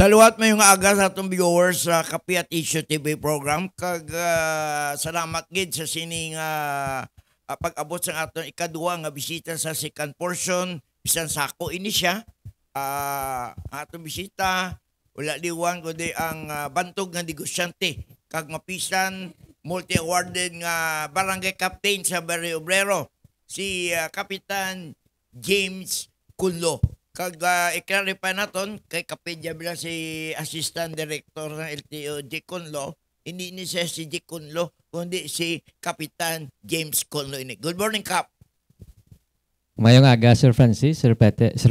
Saluhat mo yung aga sa atong viewers sa Kape at Issue TV program. Salamat gid sa sining pag-abot sa aton ikaduha nga bisita sa second portion. Bisan sako ini siya. Atong bisita, wala liwan kundi ang bantog nga negosyante. Kag mapisan, multi-awarded nga barangay captain sa Barrio Obrero. Si Kapitan James Kunlo. I-clarify natin kay Kapedya bilang si Assistant Director ng LTO J. Conlo, hindi ni siya si J. Conlo, kundi si Kapitan James Conlo. Good morning, Kap. Mayong aga, Sir Francis, Sir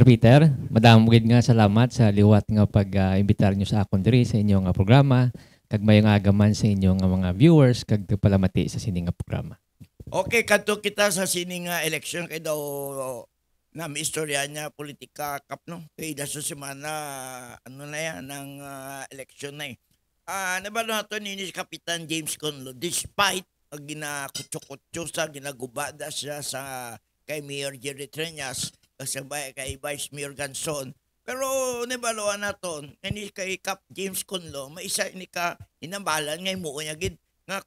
Peter. Madam gid nga salamat sa liwat nga pag-imbitar nyo sa akon diri sa inyong programa. Kag mayong aga man sa inyong mga viewers kag palamati sa sining nga programa. Okay, kadto kita sa sining election kay daw na may istorya niya politika kap no kay daso semana ano na yan ng election na nabalo nato ni Kapitan James Conlo despite ginakutso-kutso sa ginagubada siya sa kay Mayor Jerry Treñas kasabay kay Vice Mayor Ganson pero nabaloan naton ni kay Kap James Conlo may isa ini ka inambalan ngay mo niya gid nga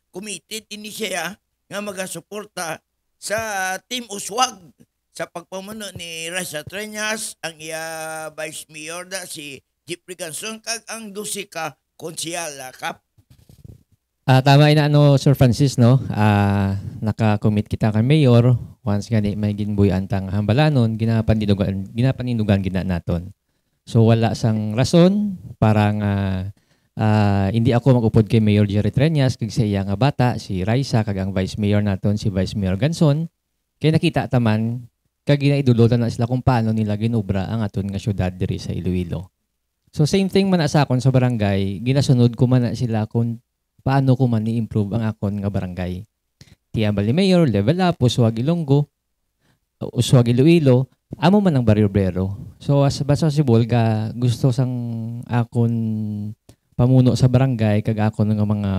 committed ini siya nga magasuporta sa Team Uswag sa pagpamuno ni Raisa Treñas, ang iya Vice Mayor da si Jeffrey Ganson kag ang dusi ka konsyal Kap. Tama ina Sir Francis no. Naka-commit kita kay Mayor once gani may ginbuy antang hambalanon ginapanindugan gina naton. So wala sang rason para nga hindi ako mag-upod kay Mayor Jerry Treñas kag sa iya nga bata si Raisa kag ang Vice Mayor naton si Vice Mayor Ganson kay nakita taman kag ginaidulutan na sila kung paano nila ginubra ang aton nga syudad diri sa Iloilo. So same thing man sa akon sa barangay, ginasunod ko man na sila kung paano ko man i-improve ang akon nga barangay. Tiambal ni Mayor, level up, Uswag Ilonggo, Uswag Iloilo, amo man ang Barrio Obrero. So as possible ga gusto sang akon pamuno sa barangay kag ako ng mga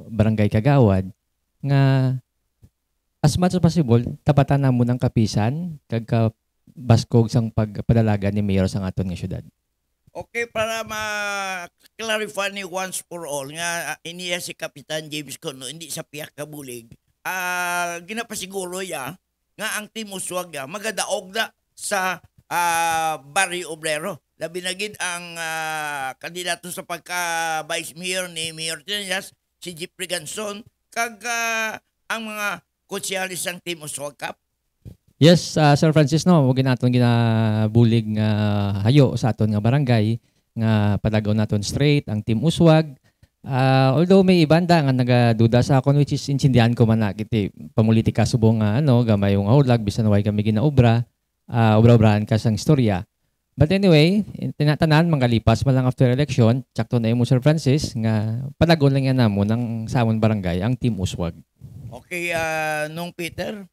barangay kagawad nga as much as possible tapatan namo ng kapisan kag baskog sang pagpadalaga ni Mayor sa aton nga syudad. Okay, para ma-clarify ni once for all nga iniya si Kapitan James Conlo hindi sa piyak ka bulig. Ginapasiguro ya nga ang Team Uswag magadaog na sa Barrio Obrero. Labi na gid ang kandidato sa pagka-Vice Mayor ni Mayor Treñas, si Jeffrey Ganson, kag ang mga konsyalis ng Team Uswag Kap. Yes, Sir Francis, no, wag naton ginabulig nga hayo sa aton nga barangay nga padagaw naton straight ang Team Uswag. Although may ibanda nga nagaduda sa akon which is insindihan ko man na kiti pamulitika subong gamay yung haulag bisan way kami ginaobra, obra-obrahan ka sang istorya. But anyway, tinatanan mangalipas man lang after election, tsakto na mo Sir Francis nga padagon lang yan namo ng samon barangay ang Team Uswag. Okay, nung Peter.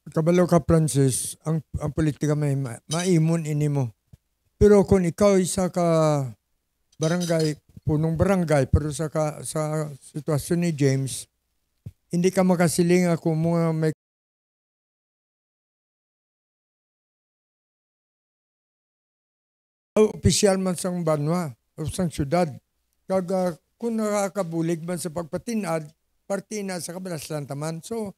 Kabalo ka Francis, ang politika may maimon ini mo. Pero kung ikaw isa ka barangay, punong barangay, pero sa sitwasyon ni James, hindi ka makasiling ako mga may opisyal man sang banwa o sang syudad. Kag kung nakakabulig man sa pagpatinad, partina sa kabalaslan taman. So,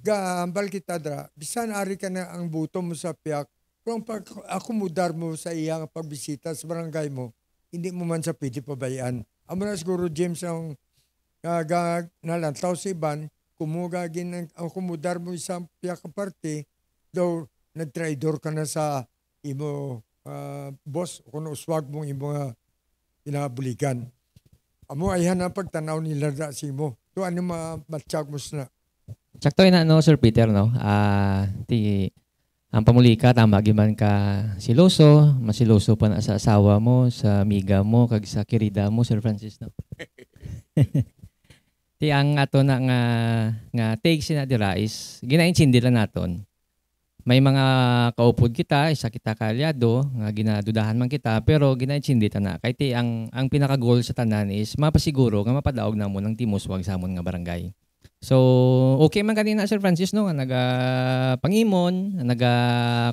gambal kita dra, bisan ari ka na ang buto mo sa piyak, kung pag-akomodar mo sa iyang pagbisita sa barangay mo, hindi mo man sa pwede pabayaan. Amo na siguro James ang nalantaw sa iban, kumuga gin ang akomodar mo isang piyak ka parte, daw nagtraidor ka na sa imo boss, kung uswag mong imo pinabuligan. Amo ayhan ang pagtanaw nila da si mo. So ano matsyag mo na? Sakto ina Sir Peter no. Ang pamulika tama giman ka siloso, masiloso pa na sa asawa mo, sa amiga mo, kag sa kirida mo Sir Francis no. Ti ang ato na nga take sina dira is ginaintindi lang naton. May mga kaupod kita, isa kita kaalyado, nga ginadudahan man kita, pero ginaintindi ta na. Kaya ang pinaka-goal sa tanan is mapasiguro nga mapadaog na mo ng Team Uswag sa amon nga barangay. So, okay man kanina Sir Francis no, naga pangimon, naga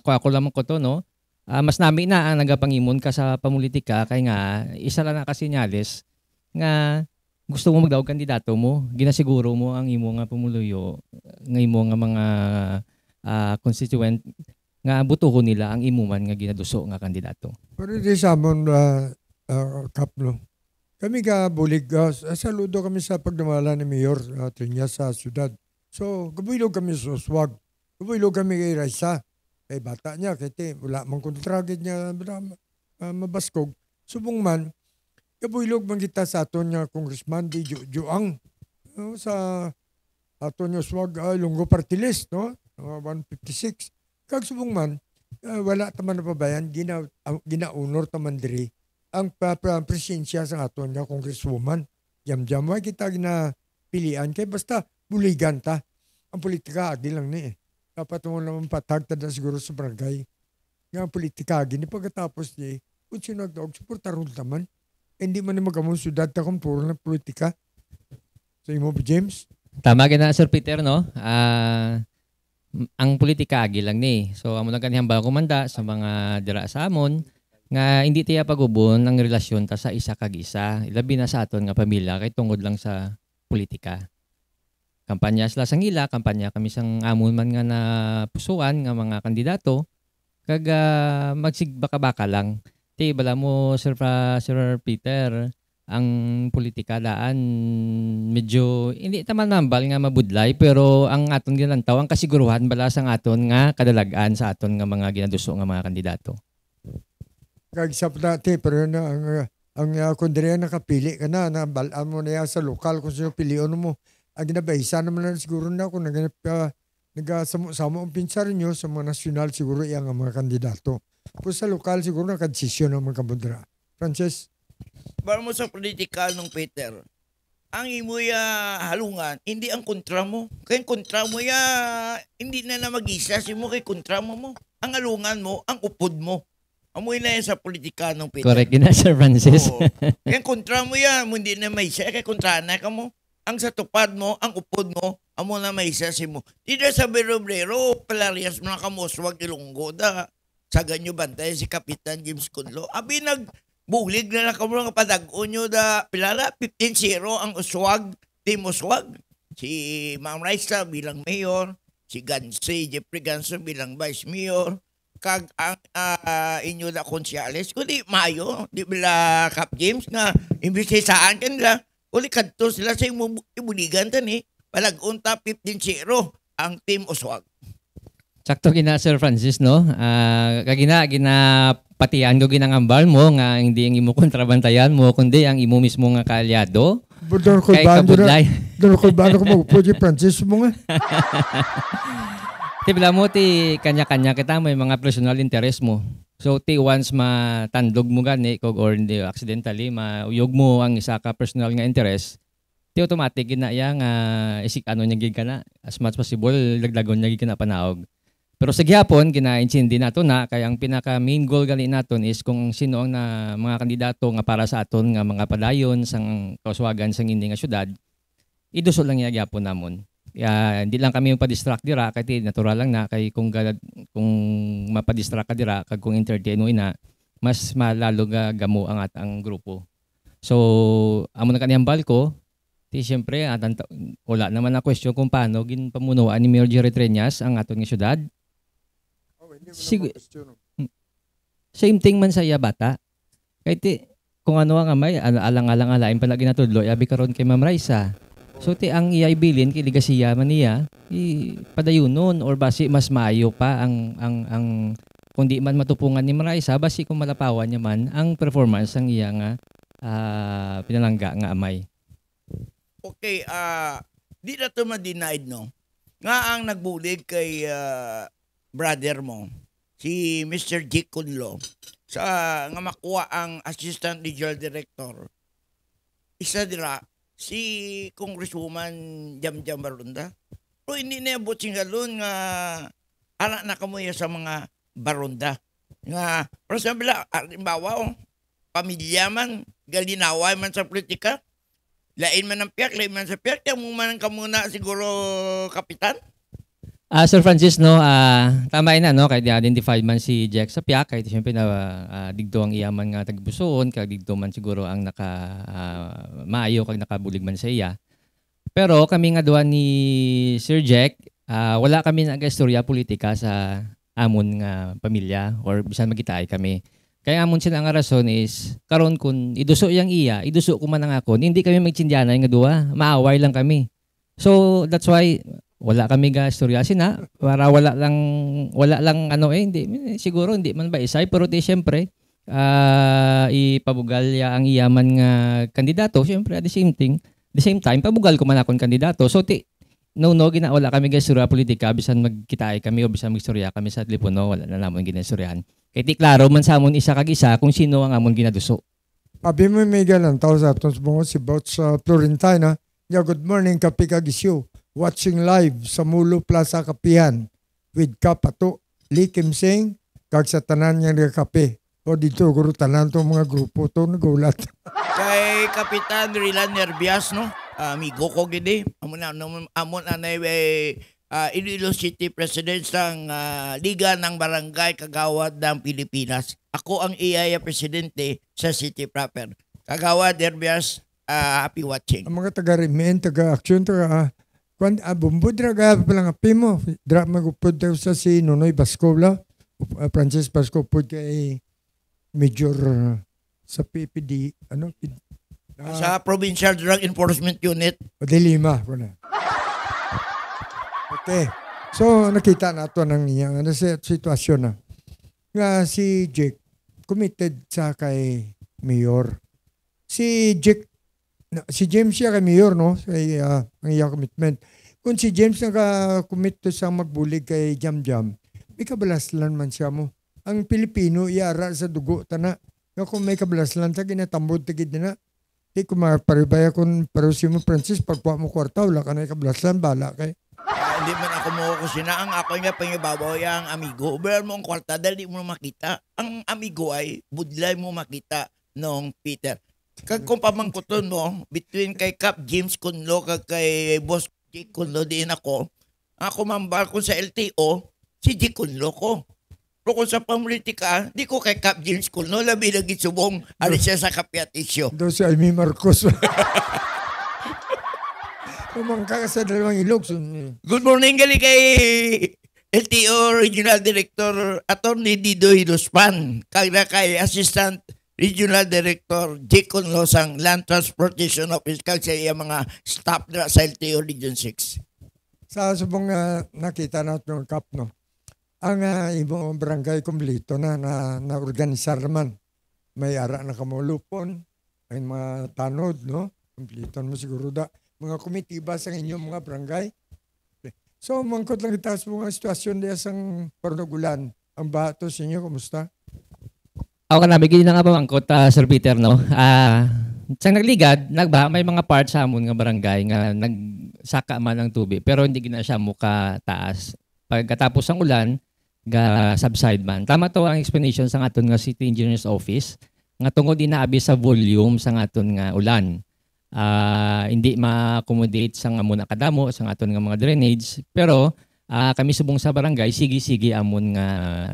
kuha ko lamang ko to no. mas nami na ang nagapangimon ka sa pamulitika kay nga isa lang na kasinyalis nga gusto mo magdaog kandidato mo, ginasiguro mo ang imo nga pumuluyo, nga imo nga mga constituent nga butuhon nila ang imuman nga ginaduso nga kandidato. Pero di sa amon, Kaplo, kami ka bulig, saludo kami sa pagdamala ni Mayor Triñas sa syudad. So, gabuilog kami sa Uswag. Gabuilog kami kay Raisa. Kay bata niya, kaya wala mang kontragid niya mabaskog. Subong man, gabuilog man kita sa aton niya Congressman Di Juang. Sa aton niya Uswag, Lunggo Party List, no? 156. Kag subong man, wala taman na pabayan, ginaunor taman diri ang presensya sa aton nga congresswoman. Jam-jam wa kita ginapilian kay basta buligan ta. Ang politika agi lang ni dapat mo naman patag ta siguro sa barangay. Nga ang politika agi ni pagkatapos ni kung sino nagdaog suportaron taman. Hindi man ni magamon syudad ta kung puro na politika. Sa imo ba, James? Tama gina Sir Peter, no? Ang politika agi lang ni. So amo na kanihang kumanda sa mga dira sa amon nga hindi tiya pagubon ang relasyon ta sa isa kag isa. Ilabi na sa aton nga pamilya kay tungod lang sa politika. Kampanya sila sang ila, kampanya kami sang amon man nga na pusuan nga mga kandidato kag magsigbaka-baka lang. Ti bala mo Sir Peter, ang politika daan medyo hindi taman nambal nga mabudlay pero ang aton ginantaw ang kasiguruhan bala sang aton nga kadalagan sa aton nga mga ginaduso nga mga kandidato. Kag sa dati pero na ang kundriya nakapili ka na balaan mo na yan sa lokal kung sino pilion mo. Ang ginabaisa naman na siguro na kung nagasamo ang pinsar nyo sa mga nasyonal siguro yan ang mga kandidato. Kung sa lokal siguro nakadesisyon ang mga kabundra. Frances? Para mo sa politikal nung Peter, ang imo halungan, hindi ang kontra mo. Kaya kontra mo hindi na mag-isa si mo kay kontra mo. Ang halungan mo, ang upod mo. Amoy na yan sa politika ng Peter. Correct na Sir Francis. Kaya kontra mo hindi na may isa, kaya kontra na ka mo. Ang sa tupad mo, ang upod mo, amo na may isa si mo. Dito sa Bero-Brero, palarias mo na kamuswag ilunggo da. Sa ganyo bantay si Kapitan James Kunlo. Abi nagbulig na kamo nga padag-o nyo da pilara, 15-0 ang uswag, team uswag. Si Ma'am Raisa bilang mayor, si Jeffrey Ganso bilang vice mayor, kag ang inyo na konsyales kundi mayo di bila Cap James nga imbis saan kanila uli kadto sila sa ibuligan tani palag-unta 15-0 ang team Uswag. Sakto gina Sir Francis, no? Kagina patian ko ginangambal mo nga hindi ang imo kontrabantayan mo kundi ang imo mismo nga kaalyado. Kay kabudlay. Doon ko ba ko magpupo si Francis mo nga? Tibla mo ti kanya-kanya kita may mga personal interest mo. So ti once matandog mo gani kog or hindi accidentally mauyog mo ang isa ka personal nga interest, ti automatic ginaya nga isik ano nya gid kana as much possible laglagon nya gid kana panaog. Pero sa gihapon gina-intindi nato na kay ang pinaka main goal gali naton is kung sino ang mga kandidato nga para sa aton nga mga padayon sang kauswagan sang indi nga syudad. Idusol lang niya gihapon namon. Hindi lang kami magpa-distract dira kay natural lang na kay kung mapa-distract ka dira kag kung entertain mo ina mas malalo gamo ang atang grupo. So amo na kaniyang balko ti syempre wala naman na question kung paano ginpamunuan ni Mayor Jerry Triñas ang aton nga syudad. Same thing man sa iya bata. Kay kung ano ang amay alang-alang alain pa na ginatudlo abi karon kay Ma'am Raisa. So ti ang iya ibilin kay ligasiya man niya padayunon or basi mas maayo pa ang kung di man matupungan ni Raisa basi kung malapawan niya man ang performance ang iya nga pinalangga nga amay. Okay, di na to ma-denied no. Nga ang nagbulig kay brother mo si Mr. Jake Kunlo sa nga makuha ang Assistant Regional Director. Isa dira si Congresswoman Jam Barunda. Pero hindi na abot singalon nga anak na kamuya sa mga Barunda. Nga, pero sabi lang, halimbawa, pamilya man, galinaway man sa politika, lain man ang piyak, lain man sa piyak, kaya mo man kamuna siguro kapitan. Sir Francis, no, tama na, no, kaya identified man si Jack sa piyak, kahit siyempre na digdo ang iyaman nga tagbusoon, kaya digdo man siguro ang maayo kag nakabulig man sa iya. Pero kami nga duwa ni Sir Jack, wala kami nag-istorya politika sa amon nga pamilya or bisan magitaay kami. Kaya amon sila nga rason is, karon kun iduso yang iya, iduso ko man ang akon, hindi kami magtsindihanay nga duwa, maaway lang kami. So that's why wala kami ga istoryasin na para wala lang hindi siguro hindi man ba isay pero di syempre ipabugalya ang iyaman nga kandidato syempre at the same time pabugal ko man akong kandidato so wala kami ga istorya politika bisan magkitaay kami o bisan magstorya kami sa telepono wala na namon ginastoryahan kay ti klaro man sa amon isa kag isa kung sino ang amon ginaduso. Abi mo may galang tao sa atons mo si Bouts Florentina. Good morning kapi kag isyu. Watching live sa Mulo Plaza Kapihan with Kapato, Likim Singh, kag sa tanan nga kape. O dito, guru tanan to mga grupo to nagulat. Kay Kapitan Rilan Nervias, no? Amigo ko gini. Amon na Iloilo City President ng Liga ng Barangay Kagawad ng Pilipinas. Ako ang iyaya presidente sa city proper. Kagawad Nervias, happy watching. Ang mga taga-remain, taga-action, bumbod draga palang api mo. Dra magupod tayo sa si Nonoy Bascola. Francis Basco po kay Major sa PPD. Sa Provincial Drug Enforcement Unit. Lima. Okay. So nakita nato ng iyang sitwasyon na. Nga si Jake committed sa kay Mayor. Si James siya kay Mayor, no? Ang iyang commitment. Kung si James naka-commit to sa magbulig kay Jam-Jam, may kabalaslan man siya mo. Ang Pilipino, iara sa dugo, tana. Nga kung may kabalaslan sa ginatambod, tigid na. Di kung maparibaya kung parusi mo, Francis, pagkuha mo kwarta, wala ka na kabalaslan, bala kay. Hindi man ako mo kusina. Ang ako nga pangibabaw ang amigo. Uberan mo ang kwarta dahil di mo makita. Ang amigo ay budlay mo makita nung Peter. Kag kung pamangkuton mo, between kay Cap James Kunlo kag kay Boss Jake Kunlo din ako mambal ko sa LTO, si Jake Kunlo ko. Pero kung sa pamilitika, di ko kay Cap James Kunlo, labi na gitsubong, alis siya sa kapiat isyo. Doon si Amy Marcos. Pumangka ka sa dalawang ilog. Good morning gali kay LTO Regional Director Attorney Didoy Lospan, kag na kay Assistant Regional Director Jake Losang Land Transportation Office kag sa iya mga staff na sa LTO Region 6. Sa subong nakita natin ng CAP, no? Ang ibang barangay kumplito na organisar naman. May ara na kamulupon, may mga tanod, no? Kumplito mo siguro da. Mga komitiba sa inyong mga barangay. So, mangkot lang kita sa mga sitwasyon diya sang Parnagulan. Ang bato sa inyo, kumusta? Ako na, bigyan na nga pamangkot, Sir Peter, no? Sa nagligad, may mga part sa amon nga barangay nga nagsaka man ang tubig, pero hindi gina siya muka taas. Pagkatapos ng ulan, subside man. Tama to ang explanation sa aton nga City Engineer's Office, nga tungod inaabi sa volume sa aton nga ulan. Hindi ma-accommodate sa nga muna kadamo, sa aton nga mga drainage, pero kami subong sa barangay, sige-sige amon nga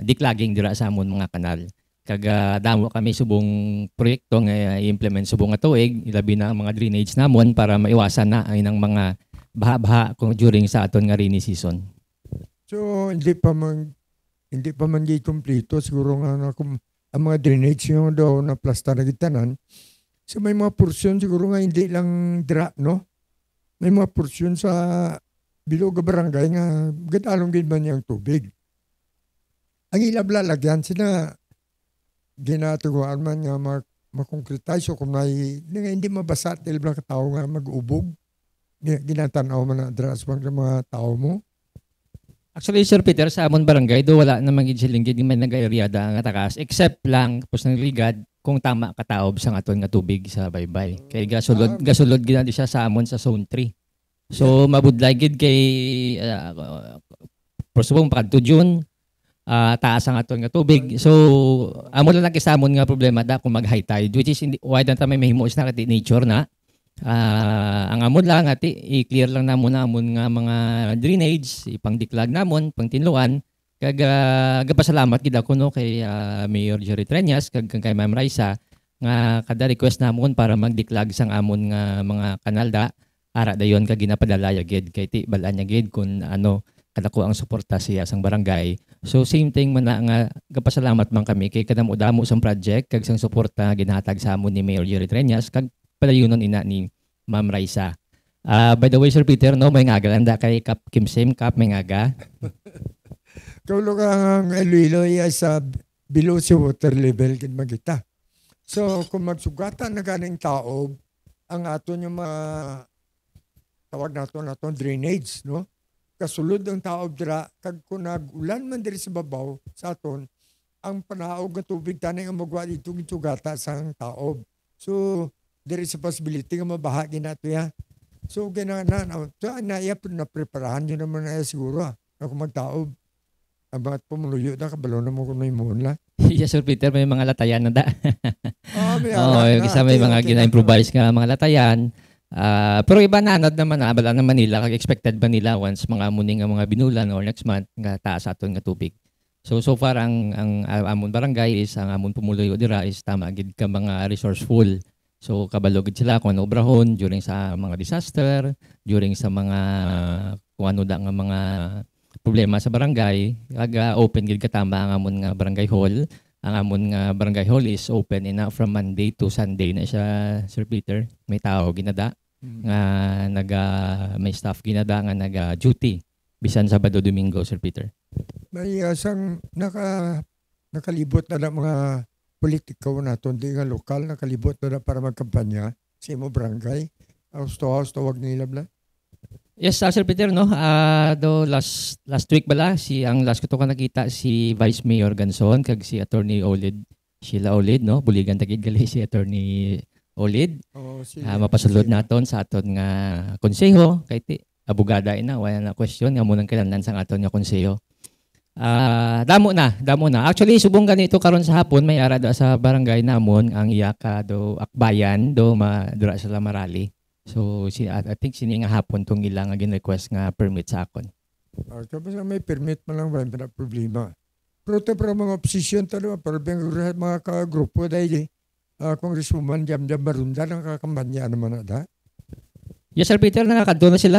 diklaging dira sa amon mga kanal. Damo kami subong proyekto nga i-implement subong nga tuig, ilabi na ang mga drainage namon para maiwasan na ang inang mga baha-baha during sa aton nga rainy season. So hindi pa man kompleto siguro nga ang mga drainage yung daw na plasta na gitanan. So may mga porsyon siguro nga hindi lang dra, no? May mga porsyon sa bilog barangay nga gadalong gid man yang tubig. Ang ilablalagyan sila ginatuguan man nga makonkretize o kung hindi mabasa til ka tao nga mag-ubog. Ginatanaw man na adras pang mga tao mo. Actually, Sir Peter, sa amon barangay, do wala namang gid man nag-aeryada nga takas, except lang, tapos ng ligad, kung tama kataob sa aton nga tubig sa baybay. Kay gasulod gid siya sa amon sa zone 3. So, mabudlay gid kay prosubong pagto June, taas ang aton nga tubig. So, amo lang kisamon nga problema da kung mag-high tide, which is why dan ta may mahimo is na nature na. Ang amon lang ati i-clear lang namon nga mga drainage, ipangdiklag namon, pangtinluan. Kag gapasalamat gid ako no kay Mayor Jerry Treñas kag kay Ma'am Raisa nga kada request namon para magdiklag sang amon nga mga kanalda ara dayon kag ginapadalaya gid kay ti balaan niya gid kun ano kadako ang suporta siya sang barangay. So same thing man na nga gapasalamat man kami kay kadamo-damo sang project kag sang suporta ginhatag sa amon ni Mayor Jerry Treñas kag padayonon ina ni Ma'am Raisa. By the way, Sir Peter, no, may ngagalanda kay Kap Kimsim, Kap, may ngaga. Kaulo ka ang Iloilo sa below si water level kin magita. So kung magsugatan na ganing tao, ang aton yung mga tawag naton drainage, no? Kasulod ang tao dira kag kung nagulan man diri sa babaw sa aton, ang panaog nga tubig tanay ang magwa dito gitsugata sang tao. So there is a possibility nga mabahagi nato ya. So ganana so na preparahan yun naman na siguro ako magtaob. Abat pumuluyo na kabalo na mo kuno imon la. Yes, Sir Peter, may mga latayan na da. May may mga gina-improvise nga mga latayan. Pero iba na naman abala na Manila kag expected ba nila once mga muning nga mga binulan or next month nga taas aton nga tubig. So far ang amon barangay is ang amon pumuluyo dira is tama gid ka mga resourceful. So kabalo gid sila kung ano obrahon during sa mga disaster, during sa mga kung ano da nga mga problema sa barangay, kag open gid katama ang amon nga barangay hall. Ang amon nga barangay hall is open ina from Monday to Sunday na siya, Sir Peter. May tao ginada nga may staff ginada nga naga-duty bisan Sabado Domingo, Sir Peter. May sang nakalibot na mga politiko naton di nga lokal nakalibot na para magkampanya sa imo barangay. House to wag nila bla. Yes, Sir Peter, no? Do last week bala, ang last ko to nakita si Vice Mayor Ganson kag si Attorney Olid, Sheila Olid, no? Buligan tagid gali si Attorney Olid. Mapasulod naton sa aton nga konseho kay ti abogada ina wala na question nga munang kinahanglan sang aton nga konseho. Damo na. Actually subong ganito karon sa hapon may ara da sa barangay namon ang iyaka do akbayan do madura sa Lamarali. So, I think sini nga hapon itong ilang gin-request nga permit sa akon. Tapos may permit man lang ba yung problema. Pero mga opposition talaga, pero mga kagrupo dahil Congresswoman Jam Barunda ang kakambanya naman na. Yes, Sir Peter, nakakadto na sila.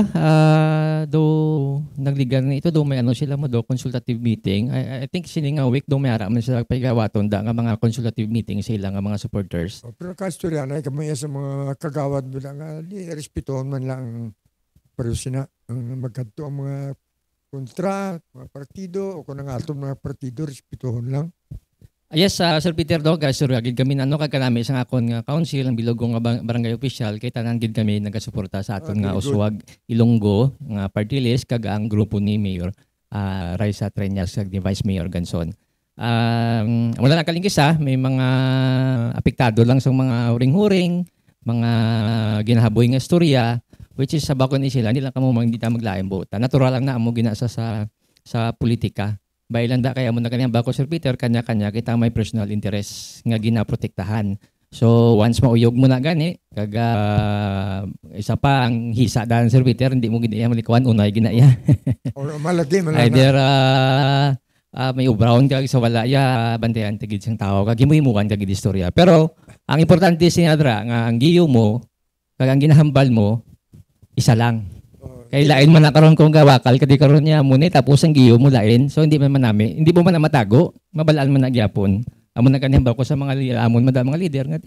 Do nagligan na ito, do may ano sila mo, do consultative meeting. I think sini nga week, do may ara man sila pagawaton da nga mga consultative meeting sila nga mga supporters. Pero kastorya na, kamo sa mga kagawad mo lang, respetuhan man lang pero sina magkadto ang mga kontra, mga partido, o kung ang atong mga partido, respetuhan lang. Yes, Sir Peter, do guys, sir, gid kami kagkanami sa akon nga council ang bilog nga barangay official kay tanan gid kami nagasuporta sa aton nga uswag Ilonggo nga party list kag ang grupo ni Mayor Raisa Treñas kag ni Vice Mayor Ganson. Wala na kalingkis may mga apektado lang sa mga huring-huring, mga ginahaboy nga istorya which is sa bakon ni sila nila kamo hindi ta maglain bota. Natural lang na amo ginasa sa politika. Bailan da kaya mo na kanyang bako, Sir Peter, kanya-kanya kita may personal interest nga ginaprotektahan. So once mauyog mo na gani, kag isa pa ang hisa daan, Sir Peter, hindi mo ginaya malikuan, unay ginaya. Or malagi man. Either may ubraon kag sa wala ya bantayan tigid siyang tao kag himuhimuan kag istorya. Pero ang importante sinadra nga ang giyo mo kag ang ginahambal mo isa lang. Kay lain man na karon kung gawakal kadi karon niya muna tapos ang giyo mo lain. So hindi man hindi mo man na matago, mabalaan man na gyapon. Amo na kanihambal ko sa mga amon mga leader nga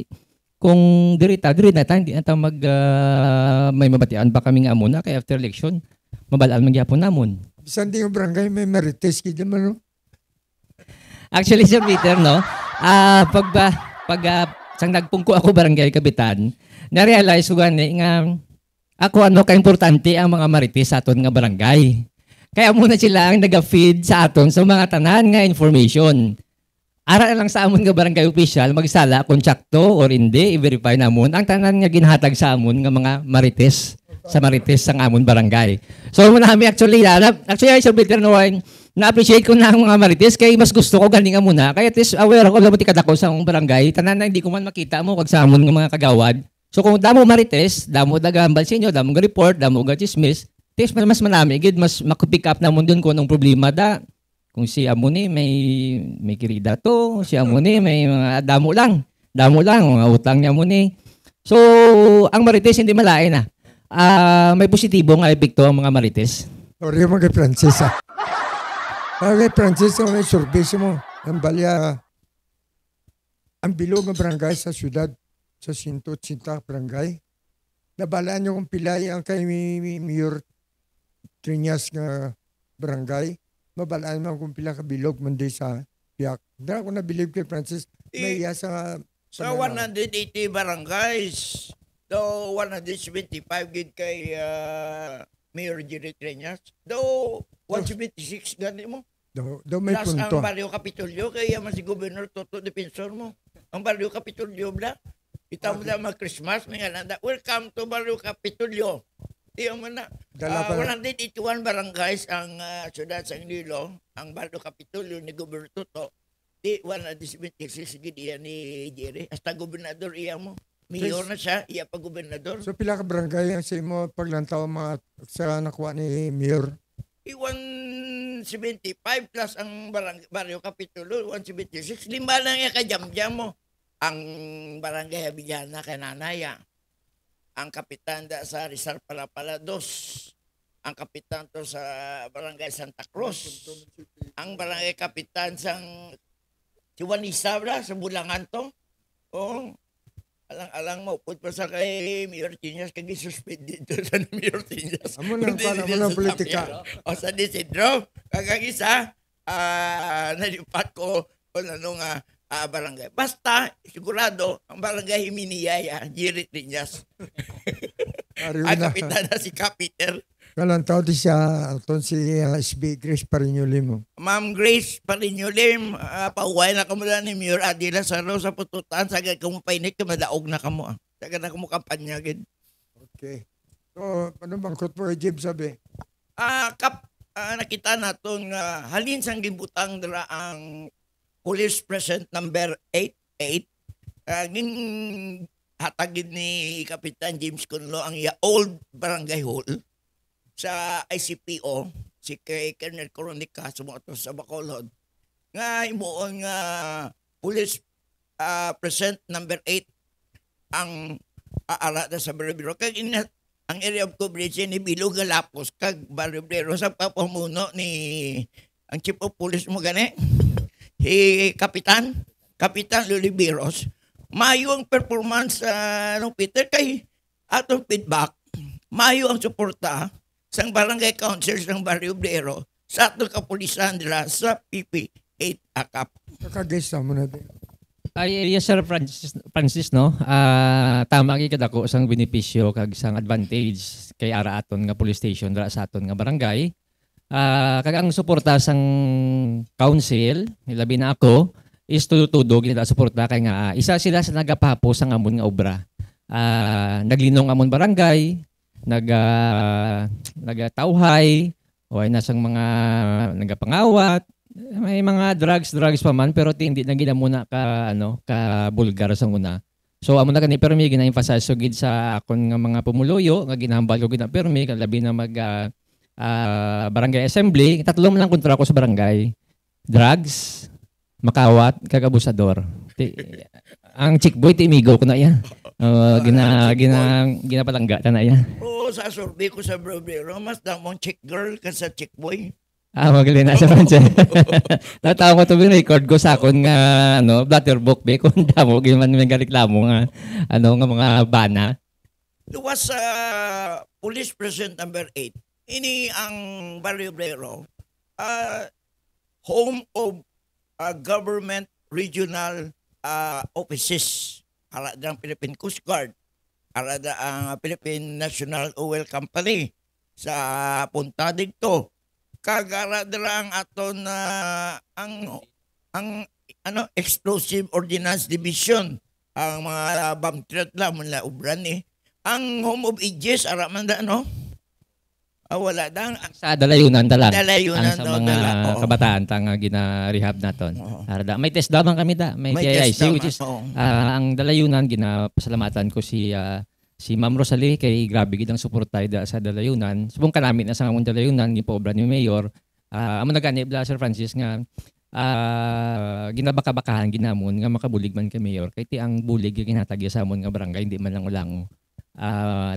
kung diri na hindi na ta may mabatian pa kami nga amo na kay after election mabalaan man gyapon namon. Bisan di yung barangay may marites kid man no. Actually, Sir Peter, no? Pag sang nagpungko ako barangay kapitan, na-realize ko gani nga ako ano ka-importante ang mga marites sa aton nga barangay. Kaya muna sila ang nag-feed sa aton sa mga tanan nga information. Ara lang sa amon nga barangay official magsala kung tsakto or hindi i-verify namon ang tanan nga ginhatag sa amon nga mga marites sa marites sang amon barangay. So muna kami actually Sir Peter, no, na-appreciate ko na ang mga marites kaya mas gusto ko galing nga muna. Kaya at least aware ako labot kadako sa among barangay tanan na hindi ko man makita mo kag sa amon nga mga kagawad. So kung damo marites, damo dagambal sa inyo, damo nga report, damo nga chismis, tis mas manami gid mas makupick up namon dun kung anong problema da. Kung si amo ni may kirida to, si amo ni may mga damo lang mga utang niya mo ni. So ang marites hindi malain na. May positibo nga epekto ang mga marites. Sorry mo kay Francis kay Francis, may service mo. Ang balya, ang bilog ng barangay sa syudad, sa 180 barangay. Nabalaan nyo kung pilay ang kay Mayor Triñas nga barangay. Mabalaan mo kung pila ka bilog man di sa piyak. Dara ko nabilib kay Francis, may iya sa 180 barangays. Though 175 gid kay Mayor Jerry Triñas. Though 176 gani mo. daw may Plus punto. ang Barrio Capitolio, kaya man si Governor Toto Defensor mo. Ang Barrio Capitolio bla. Ita mo na mag-Christmas, may nanda. Welcome to Barrio Capitolio. Tiyo mo na. Dala pa- 181 barangays ang syudad sa Iloilo. Ang Barrio Capitolio ni Governor Toto. Di 176 gid iya ni Jerry. Hasta gobernador iya mo. Mayor na siya, iya pa gobernador. So pila ka barangay ang sa imo paglantaw mga sa nakuha ni Mayor? 175 plus ang Barrio Capitulo, 176. Lima lang yung kajam-jam mo. Ang barangay Abillana kay Nanaya. Ang kapitan da sa Rizal Palapala 2. Ang kapitan to sa barangay Santa Cruz. Ang barangay kapitan sang Juanisa sa Bulangan to. Oh. Alang mo, put pa sa kay Mayor Tiñas, kagi suspend dito sa Mayor Tiñas. Amo nang pala politika. O sa Disidro, kagagisa, nalipat ko kung ano nga barangay. Basta, sigurado, ang barangay Himiniyaya, Jerry Tiñas. Ang kapitan na si Kapiter. Kalantaw di siya, aton si SB Grace Parinyuli mo. Ma'am Grace Parinyulim, pauway na kamo ni Mayor Adila sa sa pututan, sagad kamo painit ka, madaog na kamo. Sagad na kamo kampanya gid. Okay. So, ano bang kut mo Jim sabi? Nakita naton nga halin sang gibutang dira ang Police Precinct number 88. Ngin hatagid ni Kapitan James Conlo ang old barangay hall sa ICPO, si kay Colonel Coronica sumoto sa Bacolod nga imuon nga Police Precinct number 8 ang aara sa Barrio kag ang area of coverage ni Bilog Galapos kag Barrio sa papamuno ni ang Chief of Police mo gani Kapitan Luliberos. Mayo ang performance nung Peter kay atong feedback, mayo ang suporta sang barangay councilors ng Barrio Obrero sa atong kapulisan nila sa PP8 AKAP. Kakagisa mo na din. Yes, Sir Francis, no? Tama kay kadako sang benepisyo kag sang advantage kay ara aton nga police station dra sa aton nga barangay. Kag ang suporta sang council, labi na ako, is tudo gina suporta kay nga isa sila sa nagapahapos sang amon nga obra. Naglinong amon barangay, nagatawhay, o ay nasang mga nagapangawat, may mga drugs pa man pero hindi na gina muna ka bulgar sa una. So amo na kani permi gina-emphasize so gid sa akon nga mga pumuluyo nga ginahambal ko gid na permi labi na barangay assembly, tatlong lang kontra ko sa barangay. Drugs, makawat, kag abusador. Ang chickboy timigo ko na yan. Ginapalangga na yan. Sa survey ko sa Brovero, mas damong chick girl ka sa chick boy. Magaling na sa Francis. Natawa ko ito record ko sa akon nga blatter book be kung damo giman may reklamo nga nga mga bana. Luwas sa Police Precinct number 8. Ini ang Barrio Obrero, home of government regional offices. Para ang Philippine Coast Guard, para ang Philippine National Oil Company sa punta dito. Kagara ang aton ang Explosive Ordnance Division, ang mga bomb threat la mula ubran ni. Ang Home of Aegis araman da Wala dang Sa dalayunan ta lang. dalayunan Ang sa daw mga dala. Oo. kabataan ta nga gina-rehab naton. Oo. May test daw man kami da. May test KIC daw, which is oo. ang dalayunan ginapasalamatan ko si Ma'am Rosalie kay grabe gid ang suportay da sa dalayunan. Subong kanami na sa among dalayunan ni poobra ni Mayor. Amo nagani bla Sir Francis nga ginabaka-bakahan ginamon nga makabulig man kay Mayor kay ti ang bulig yung ginatagya sa amon nga barangay hindi man lang ulango.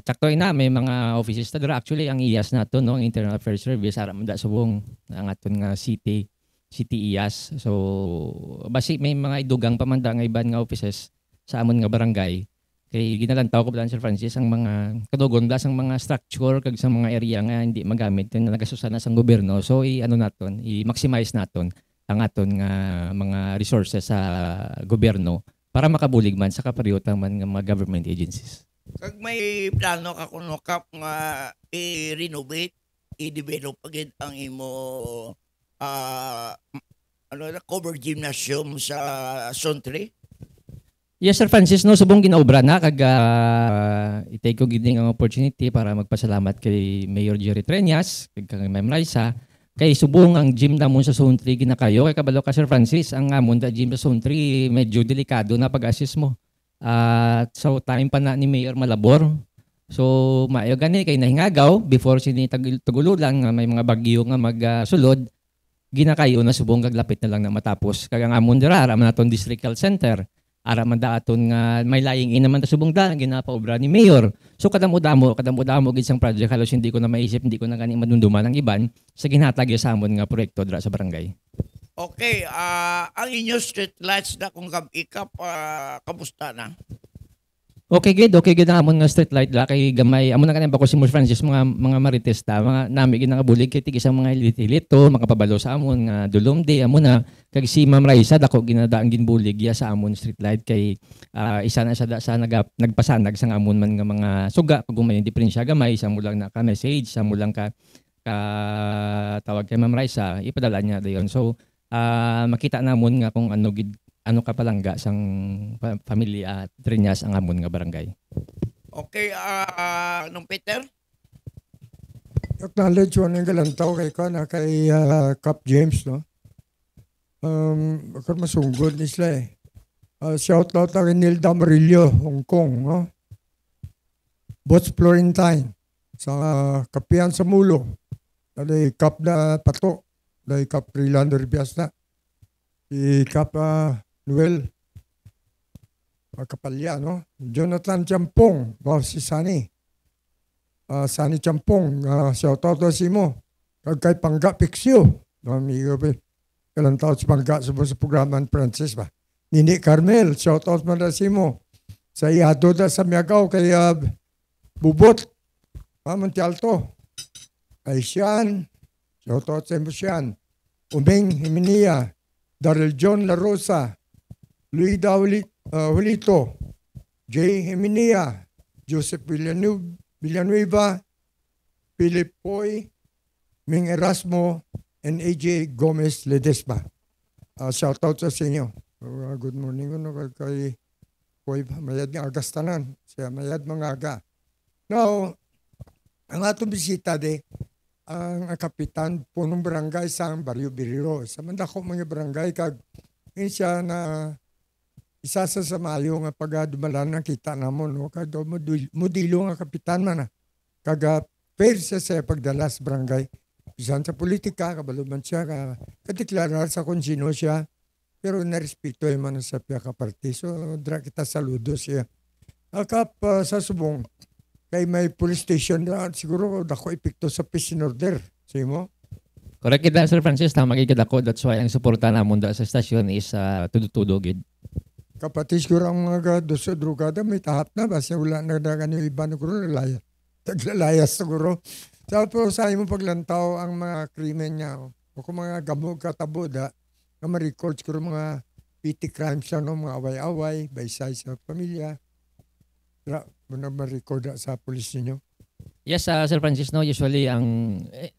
Tsaktoy na may mga offices ta dira actually ang IAS nato no ang Internal Affairs Service ara man da subong ang aton nga city IAS. So basi may mga idugang pamanda nga iban nga offices sa amon nga barangay kay ginalantaw ko bilang Sir Francis ang mga kadugon blas ang mga structure kag sa mga area nga hindi magamit na nagasusana sa gobyerno. So i-maximize naton ang aton nga mga resources sa gobyerno para makabulig man sa kapariyotang man nga mga government agencies. Kag may plano ka kuno kap nga i-renovate, i-develop agad ang imo covered gymnasium sa Zone 3? Yes, Sir Francis, no, subong ginaobra na kag i-take ko gid ang opportunity para magpasalamat kay Mayor Jerry Treñas kag Ma'am Raisa kay subong ang gym namon sa Zone 3 ginakayo kay kabalo ka Sir Francis ang amon da gym sa Zone 3 medyo delikado na pag-assist mo. So time pa na ni Mayor malabor. So maayo gani kay nahingagaw before sini tagululan nga may mga bagyo nga magsulod ginakayo na subong kaglapit na lang na matapos kag ang amon dira ara man aton district health center ara man da aton nga may lying in naman ta subong da ginapaobra ni Mayor. So kadamo-damo gid sang project halos hindi ko na maisip hindi ko na gani madunduman ang iban sa ginhatag sa amon nga proyekto dira sa barangay. Okay, ang inyo street lights na kung ikap, kamusta na? Okay gid ang amon nga street light la kay gamay amo na kanin ba ko si Mr. Francis mga marites ta mga nami gid nga bulig kay tig isang mga ilito makapabalo sa amon nga dulomde amo na kag si Ma'am Raisa dako ginadaang ginbulig ya sa amon street light kay isa na sa nagpasanag sa amon man nga mga suga kag may diferensya gamay sa mo lang na ka message sa mo lang ka tawag kay Ma'am Raisa ipadala niya dayon. So makita namon nga kung ano ka palangga sang pamilya Treñas ang amon nga barangay. Okay, nung Peter? Acknowledge ko ng galantaw kay Cap James, no? Bakit masunggod ni sila eh. Shout out kay Nilda Amarillo, Hong Kong, no? Bots Florentine, sa Kapihan sa Mulo. Dali Cap na Pato. Dahil Cap Rilando Ribias na. Si Cap Noel Kapalya, no? Jonathan Champong, si Sani. Sani Champong, shoutout na si mo. Kay Pangga Pixio. Amigo pa. Kalang taon si Pangga sa programa ng Francis ba? Nini Carmel, shoutout man na si mo. Sa Iado da sa Miagaw kay Bubot. Montialto. Kay Sian. Shoutout sa Sian. Umeng Himinia. Daryl John La Rosa. Luida Julito. J. Himinia. Joseph Villanueva. Philip Poy. Ming Erasmo. And AJ Gomez Ledesma. Shoutout sa inyo. Good morning kay Poy. Mayad nga agastanan. Siya mayad mga aga. Now, ang atong bisita ang kapitan punong barangay sa Barrio Biriro. Sa mandako mga barangay kag siya na isa sa samayo nga pagadumalan ng kita namon no kag modilo nga kapitan man kag fair sa pagdala sa barangay. Bisan sa politika kabalo man siya kadeklarar sa kung sino siya pero narespeto man sa piyaka party. So dra kita saludo siya. Akap sa subong kay may police station na siguro dako epekto sa peace and order. Sige mo? Correct kita Sir Francis, tama gid ako. That's why ang suporta namon da sa stasyon is tudo gid. Kapati siguro ang mga dosa drogada may tahap na basta wala na dagan yung iba na siguro naglalayas siguro. Tapos sa mo paglantaw ang mga krimen niya o kung mga gamog katabo da na ma-record siguro mga petty crimes lang no, mga away-away, baysay sa pamilya. Muna ma-record sa pulis ninyo? Yes, Sir Francis, no, usually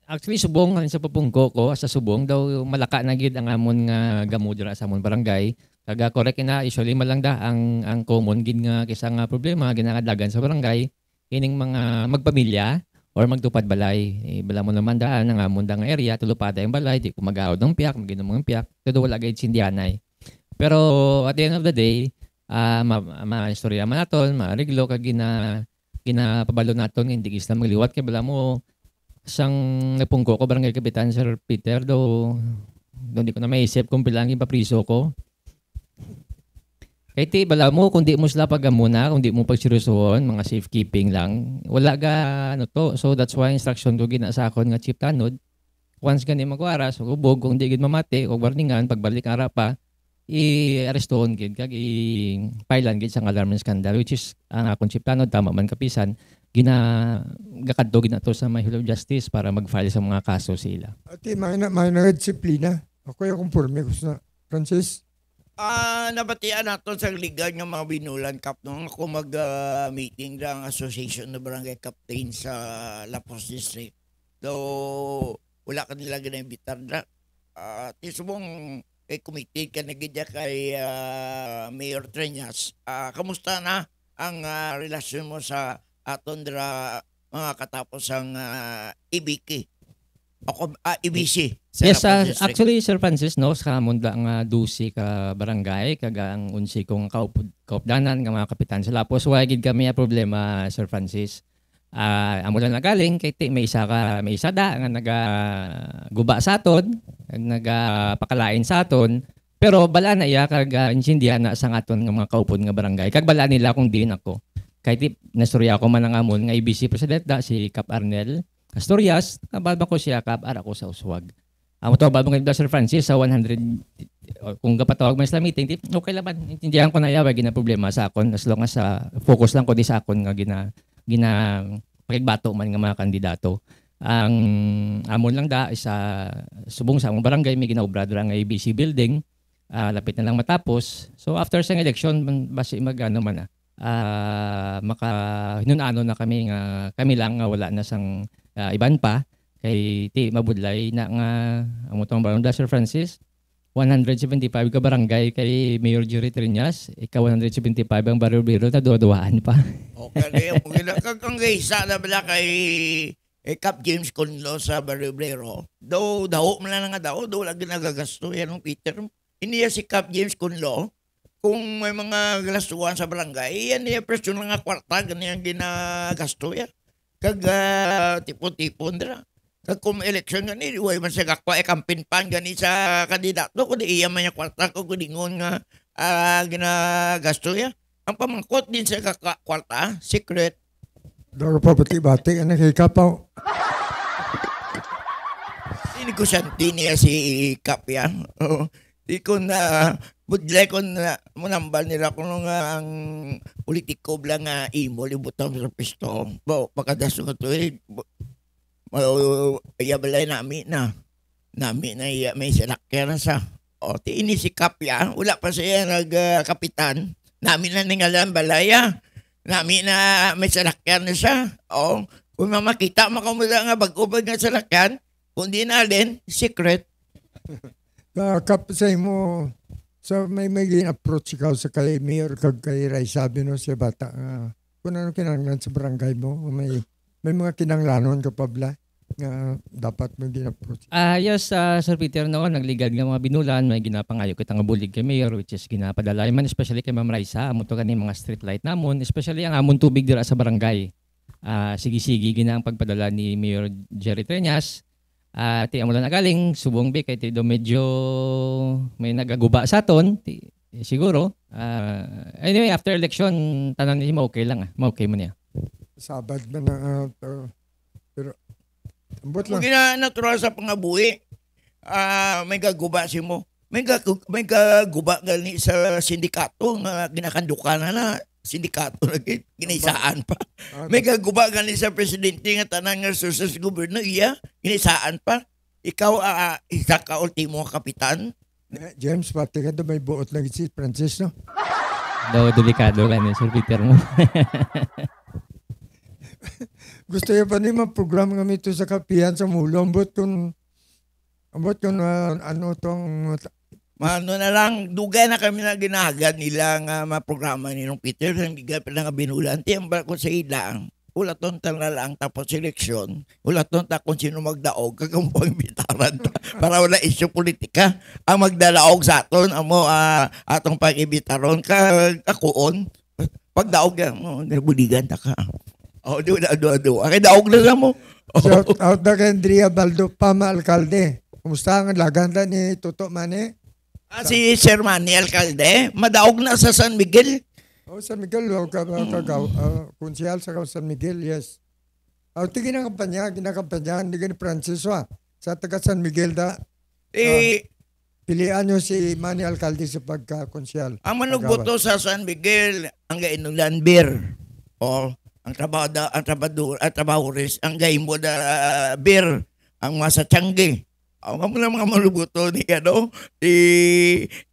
actually subong sa pupungko ko sa subong daw malaka na gid ang amon nga gamo dira sa amon barangay. Kaga correct na usually malang da ang common gid nga kisa nga problema ginakadagan sa barangay ining mga magpamilya or magtupad balay. Bala mo naman daan nga mundang area, tulupada yung balay, di ko mag-aawad ng piyak, maginom ng piyak, todo wala gayud sindianay. Pero at the end of the day, ma-istorya man naton, ma-reglo kag ginapabalo naton hindi gis na magliwat kay bala mo sang napungko ko barangay kapitan Sir Peter do di ko na maisip kung pilang ipapriso ko. Kaya ti, bala mo, kung di mo sila pagamuna, kung di mo pagsirusuhon, mga safekeeping lang, wala ga, to. So, that's why instruction ko ginasakon nga chief tanod. Once gani magwara, so ubog, kung di gid mamati, o warningan, pagbalik ang rapa, i-arestohon gid, kag i-pailan gid sa alarm scandal, which is, ang akong chief tanod, tama man kapisan, gakadto ginato sa Mahilo Justice para mag-file sa mga kaso sila. Ati, may na disiplina. Ako yung kumpurme ko sa Francis. Nabatian nato sa liga ng mga binulan kap nung ako mag-meeting ng Association ng Barangay Captain sa Lapos District. So, wala ka nila ginambitar na. Tisubong kay committee ka nagidya kay Mayor Treñas. Kamusta na ang relasyon mo sa aton mga katapos ang IBK? IBC. Yes, actually, Sir Francis, no, sa munda nga dusi ka barangay, kaga ang unsi kong kaupdanan nga mga kapitan sa Lapos, wagid kami a problema, Sir Francis. Amo lang nagaling, kay may isa da, nga nagaguba sa aton, nagapakalain sa aton, pero bala na iya, kaga insindihan na sa aton nga mga kaupod nga barangay, kag bala nila kung din ako. Kahit nasturya ako man ang amon nga IBC President da, si Cap Arnel Asturias, kababa ko siya, ara ko sa uswag. Amo to babang kay Sir Francis sa 100, kung kapatawag man sa meeting, okay laban. Intindihan ko na yawa, gina problema sa akon, as long as focus lang ko di sa akon nga gina pakigbato man nga mga kandidato. Ang amon lang da, isa subong sa among barangay, may ginaobradra nga ABC building, lapit na lang matapos. So after sa election, basi magano man maka hinunano na kami nga kami lang nga wala na sang iban pa kay ti mabudlay na nga amo tong barangay Sir Francis 175 ka barangay kay Mayor Jerry Triñas ika 175 ang barrio-barrio na duwaan pa. Okay, mo kang gaysa na bala kay Cap James Conlo sa barrio-barrio. Daw man lang nga daw lagi nagagasto yan ng Peter. Iniya si Cap James Conlo. Kung may mga galastuan sa barangay, yan niya presyon lang nga kwarta, ganyan ginagasto yan. Kag tipon-tipon dira. Kag kung election gani, way man sa kakwa, kampin pan gani sa kandidato, kundi iya man yung kwarta ko, kudingon nga ginagasto yan. Ang pamangkot din sa kwarta, secret. Daw pa bati-bati, ano kay Kapaw? Hindi ko santi niya si Kap yan. Di ko na budlay ko na munambal nila kung ang politiko blang nga imo libutang sa pisto. Pagkadaso nga to iyabalay namin na iya may salakyan na sa. Ti inisikap ya, wala pa siya nagkapitan. Namin na ningalan balaya. Namin na may salakyan na siya. Kung mamakita makamula nga bag-ubag nga salakyan, kung di na alin, secret. Kap sa mo, so may approach ikaw sa kay Mayor kag kay Ray, sabi no siya bata kung ano kinanglan sa barangay mo, may mga kinanglanon ka pa bla nga dapat mo approach. Yes, Sir Peter, no, nagligad nga mga binulan, may ginapangayo kita nga bulig kay Mayor, which is ginapadalay man, especially kay Ma'am Raisa, amo to kani mga street light namon, especially ang amon tubig dira sa barangay. Sige-sige gina ang pagpadala ni Mayor Jerry Treñas. Ti amo lang nagaling subong be kay ti do medyo may nagaguba sa aton siguro anyway after election tanan ni mo okay lang okay mo niya sabad man na pero ambot lang natural sa pangabuhi may gaguba si mo may gaguba gani sa sindikato nga ginakandukan na sindikato na ginisaan pa. May gaguba gani sa presidente nga tanang nga susunod sa gobyerno iya ginisaan pa. Ikaw isa ka ultimo kapitan. James, pati ka doon may buot lang si Francis, no? Daw delikado lang Sir Peter mo. Gusto niya pa naman program nga ito sa kapihan sa mulo. Ambot kung ano tong Mano na lang, dugay na kami na ginahagad nila nga maprograma ni nung Peter, hindi ka pala nga binulan. Tiyambal ko sa ilang, ulaton ta na lang tapos seleksyon, ulaton ta kung sino magdaog kag pang bitaran ta para wala isyu politika ang magdalaog sa aton amo atong pag-ibitaron kag akuon pagdaog buligan ta ka. Oh, do. Akay daog na sa mo. Shout out na kay Andrea Baldo Pama, alkalde. Kumusta ang laganda ni Toto Mane? Si Sir Manny Alcalde, madaog na sa San Miguel. Oh, San Miguel, konsyal sa San Miguel, yes. Ito ginakampanya, hindi ni Francis sa taga San Miguel pilihan nyo si Manny Alcalde sa pagka-konsyal. Ang manugboto sa San Miguel, ang gainulan beer. O, ang trabahores, ang gaimo da beer, ang masa tiyangge. Ang mga malubuto ni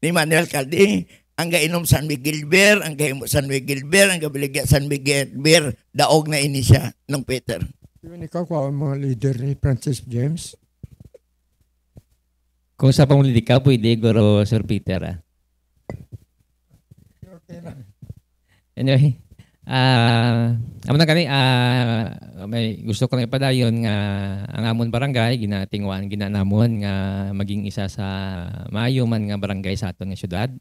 Manny Alcalde, ang gainom San Miguel Beer, ang gaimo San Miguel Beer, ang gabiligya San Miguel Beer, daog na ini siya ng Peter. Yun ikaw ko ang mga leader ni Francis James. Kung sa pamulili ka, pwede, Guro Sir Peter. Okay na. Anyway, amo na kani, may gusto ko na ipadayon nga ang amon barangay ginatingwan ginanamon nga maging isa sa maayo man nga barangay sa aton nga syudad.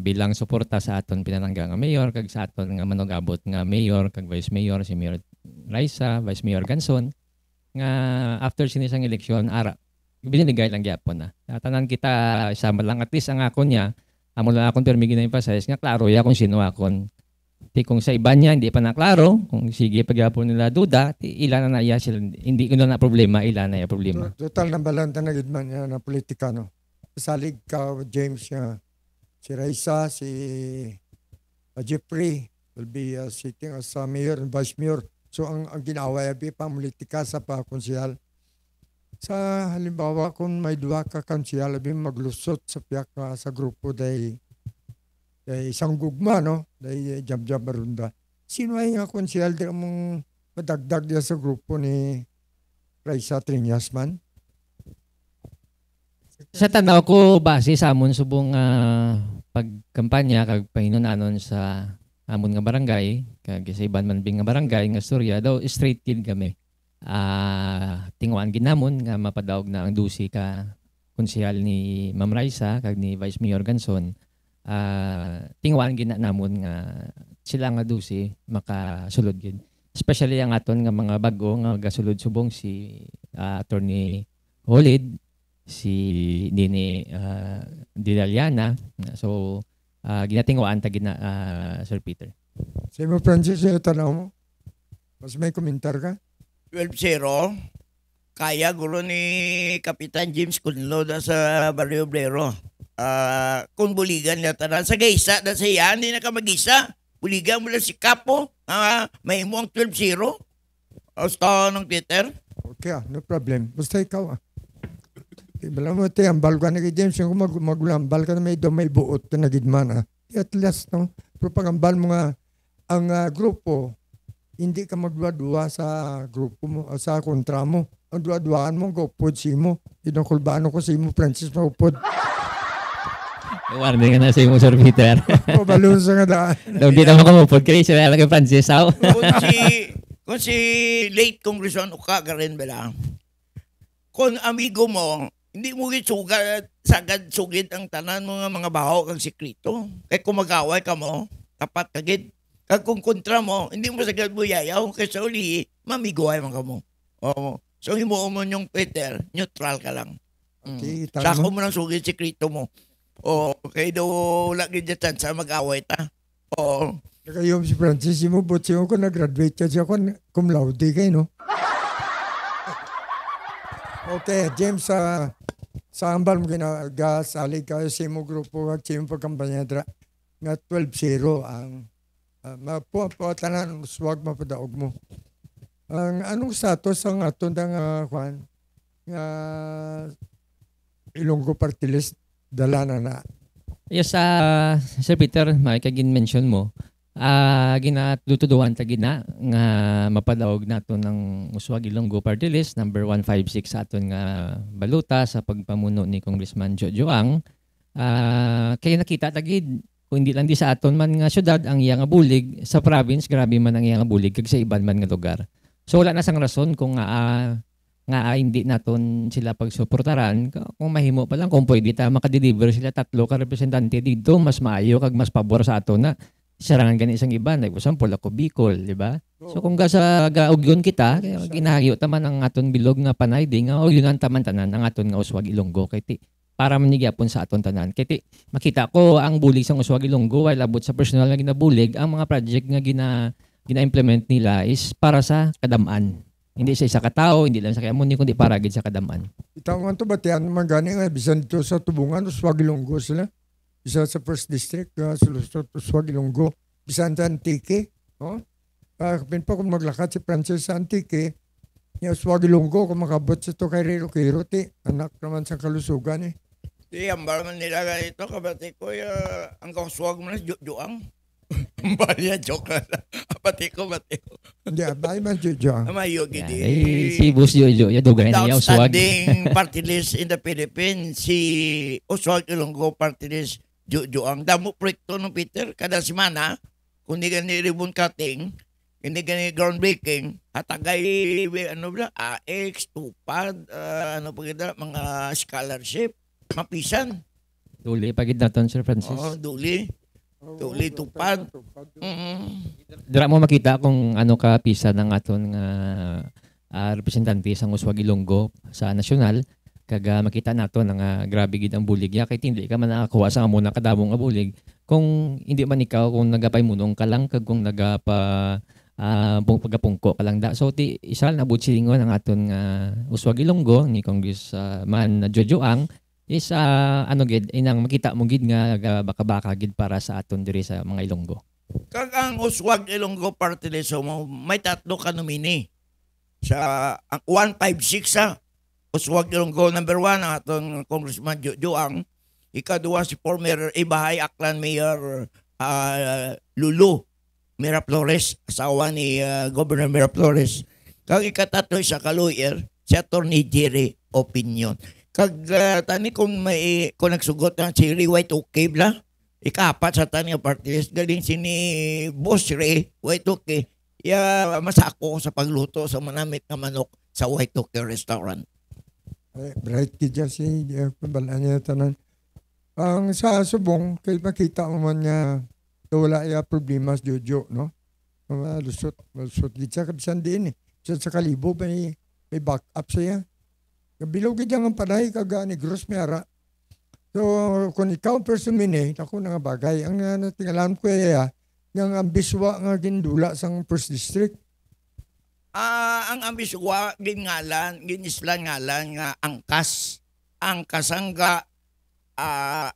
Bilang suporta sa aton pinarangga nga mayor kag sa aton nga manugabot nga mayor kag vice mayor si Mayor Raisa, Vice Mayor Ganson nga after sinisang eleksyon binigay lang gyapon na. Tanan kita sama lang at least ang akon niya amo lang akon permi gina-emphasize nga klaro ya kung sino akon. Kung sa iba niya hindi pa naklaro, kung sige pagyapon nila duda, ilan na iya sila, hindi ko na problema, ilan na iya problema. Total na balanta na gidman niya na politika, no? Salig ka, James, si Raisa, si Jeffrey will be sitting as mayor and vice mayor. So ang ginawa ay pamulitika sa konsyal. Sa halimbawa kung may duwa ka konsyal, maglusot sa piyak sa grupo dahil isang gugma, no? Dahil jam-jam marunda. Sino ay nga konsyal di mong madagdag diya sa grupo ni Raisa Triñas man? Sa tanaw ko, base sa amon subong pagkampanya kag pahinunanon sa amon nga barangay, kag sa iban man bing nga barangay nga storya, daw straight kid kami. Tingwan ginamon nga mapadaog na ang dusi ka konsyal ni Ma'am Raisa kag ni Vice Mayor Ganson. Tingwan gina namon nga sila nga dusi makasulod gid, especially ang aton nga mga bago nga gasulod subong si Attorney Holid, si Dini Didaliana, so ginatingwaan ta gina Sir Peter. Sa mo Francis, yung tanaw mo mas may komentar ka? 12-0 kaya gulo ni Kapitan James Cunlo sa Barrio Obrero. Kung buligan niya tanan sa gaysa na siya, hindi na ka mag-isa. Buligan mo lang si Kapo, may mo ang 12-0. Basta ng Peter. Okay, no problem. Basta ikaw Bala mo ito, ambal ka na kay James, yung magulambal ka na may buot na nagidman. At last, no? Pero pag ambal mo nga, ang grupo, hindi ka magdua-dua sa grupo mo, sa kontra mo. Ang dua-duaan mo, gopod si mo. Inakulbaan ko si mo, Francis, maupod. Warning ka na sa imo, Sir Peter. O, balon sa nga daan. Daw di naman kumupod kayo, sila lang kay Francis, how? Kung si late Congressman Uka rin bala, kung amigo mo, hindi mo sagad-sugid ang tanan mga baho kang sikrito. Kaya kung mag-away ka mo, tapat kagid. Kag kung kontra mo, hindi mo sagad buyayaw. Kasi uli, mamiguay man ka mo. So, himuon mo yung Peter, neutral ka lang. Okay, Sako mo ng sugid sikrito mo. Kaya daw lagi dyan sa mag-away ta. Nakayom si Francis, mo butsi ko nag-graduate siya ko cum laude kayo, no? Okay, James, sa ambal mo ginagas, alig kayo sa imo grupo, at sa imo pagkampanya nga 12-0 ang tanan, swag mapadaog mo. Ang anong status ang aton nga Ilonggo Party List dala na? Yes, Sir Peter, may kagin-mention mo, ginatutuduan ta gina nga mapadaog nato ng Uswag Ilonggo Party List number 156 sa aton nga baluta sa pagpamuno ni Congressman Jojo Ang. Kaya nakita tagid kung hindi lang di sa aton man nga syudad ang iya nga bulig, sa province grabe man ang iya nga bulig kag sa iban man nga lugar. So wala na sang rason kung hindi naton sila pagsuportaran kung mahimo pa lang kung pwede ta makadeliver sila 3 ka representante dito mas maayo kag mas pabor sa aton na sarangan gani isang iban like for example ako Bicol, di ba? So kung sa gaugyon kita ginahayo taman ang aton bilog nga panay di nga ugyunan taman tanan ang aton nga Uswag Ilonggo kay ti para man gyapon sa aton tanan. Kay ti makita ko ang bulig sa Uswag Ilonggo while abot sa personal nga ginabulig ang mga project nga gina-implement nila is para sa kadam-an. Hindi sa isa ka tao, hindi lang sa kayamon kundi para gid sa kadam-an. Itaw nga to batian man gani nga bisan dito sa Tubungan Uswag Ilonggo sila. Bisa sa first district sa Uswag Ilonggo, bisan sa Antique, no? Kapin pa kung maglakad si Francis sa Antique, yung Uswag Ilonggo kung makabot sa to kay Riro ti anak naman sa kalusugan eh. Di ambar man nila ganito kabati ko ang kauswag mo na juang. Bariya joke na. Bati ko. Hindi, abay man Jojo. Amayo gidi. Si Boss Jojo, dugay na yung Uswag. Outstanding party list in the Philippines, si Uswag Ilonggo party list Jojo ang damo proyekto ng Peter kada semana kung di gani ribbon cutting, hindi gani groundbreaking, hatagay ano ba AX, tupad, ano pa kita mga scholarship, mapisan. Duli pagid naton Sir Francis. Duli tupad. Dira mo makita kung ano ka pisa ng aton nga representante sa Uswag Ilonggo sa nasyonal. Kag makita nato nga grabe gid ang bulig ya kay hindi ka man nakakuha sa amo na kadamong nga bulig kung hindi man ikaw kung nagapaymunong ka lang kag kung pagapungko ka lang da. So ti isa na butsingon ang aton nga Uswag Ilonggo ni Congressman Jojo Ang is ano gid inang makita mo gid nga baka gid para sa aton diri sa mga Ilonggo. Kag ang Uswag Ilonggo party list may 3 ka nomini sa ang 156 Uswag Ilonggo number 1 ang aton Congressman Jojo Ang, ikaduha si former Ibahay Aklan Mayor Lulu Miraflores, asawa ni Governor Miraflores. Kag ikatatlo sa ka-lawyer si Attorney Jerry Opinion. Kag tani kung nagsugot na si Ray White okay bla, ikapat sa tani nga party list galing sini Boss Ray White okay. Masako sa pagluto sa manamit nga manok sa White Okay Restaurant. Bright kid dyan si balaan niya tanan. Ang sa subong, kay makita mo man niya wala problema sa Jojo, no? Malusot gid siya kabisan din eh. Sa kalibo may backup siya. Kabilaw gid ang panay kaga ni Gross Miara. So kung ikaw person mini, ako na nga bagay. Ang tingalan ko yung ambiswa nga gindula sang first district. Ang ambiswa ginislan ngalan nga angkas. Ang kasangga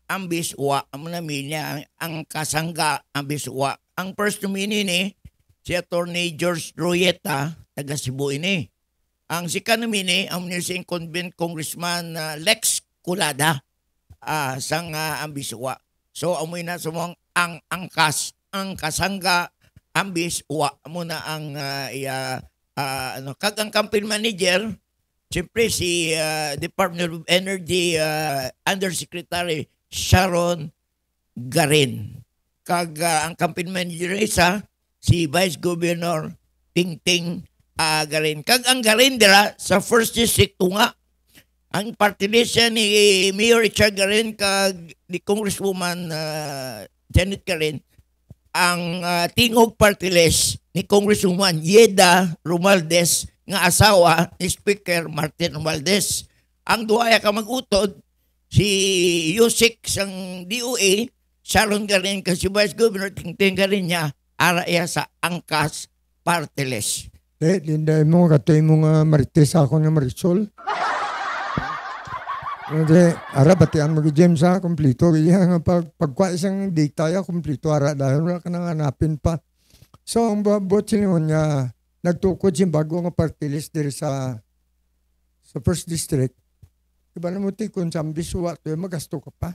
ambiswa amo na minya ang kasangga ambiswa. Ang first nomini ni si Attorney George Royeta taga Cebu ini. Ang second nomini ang si incumbent Congressman Lex Culada sang ambiswa. So amoy na sumong ang angkas, ang kasangga ambiswa amo na ang kag ang campaign manager siyempre si Department of Energy Undersecretary Sharon Garin. Kag ang campaign manager isa si Vice Governor Tingting Garin. Kag ang Garin dira sa first district nga ang party list ni Mayor Richard Garin kag ni Congresswoman Janet Garin. Ang tingog party list ni Congresswoman Yeda Romualdez nga asawa ni Speaker Martin Romualdez. Ang duaya ka mag-utod si Yusik sang DOA Sharon Garin kasi Vice Governor Tingting Garin niya ara iya sa angkas party list. Linda mo katoy mo nga marites ako nga Marisol. Hindi, ara batian mo James kompleto iya nga pagkwa isang data ya kompleto ara dahil wala ka nang hanapin pa. So ang buot sila niya nagtukod siya bago nga party list diri sa first district. Iba na mo kung sa ambiswa to magasto ka pa.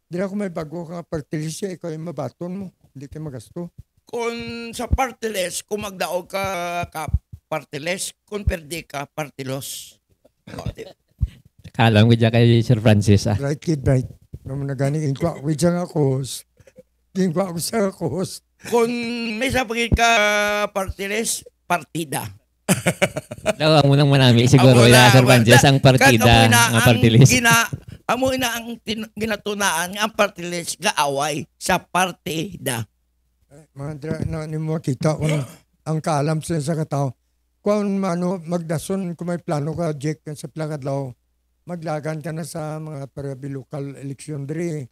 Di ako may bago ka party list siya, ikaw yung mabaton mo. Hindi ka magasto. Kung sa party list, kung magdaog ka party list, kung perde ka party loss. Kalang ko dyan kay Sir Francis. Right kid, right. Naman na ganing inkwa. Widya nga ako, Gingwa ko sa host. Kung may sapagin ka party list, partida. Daw ang munang manami siguro ya Sir Francis ang partida nga party list. Amo ina ang ginatunaan nga ang party list gaaway sa partida. Mga dra na ni mo kita kung ang kaalam sa katao. Kung magdason kung may plano ka Jake sa plakadlaw, maglagan ka na sa mga parabi local election diri.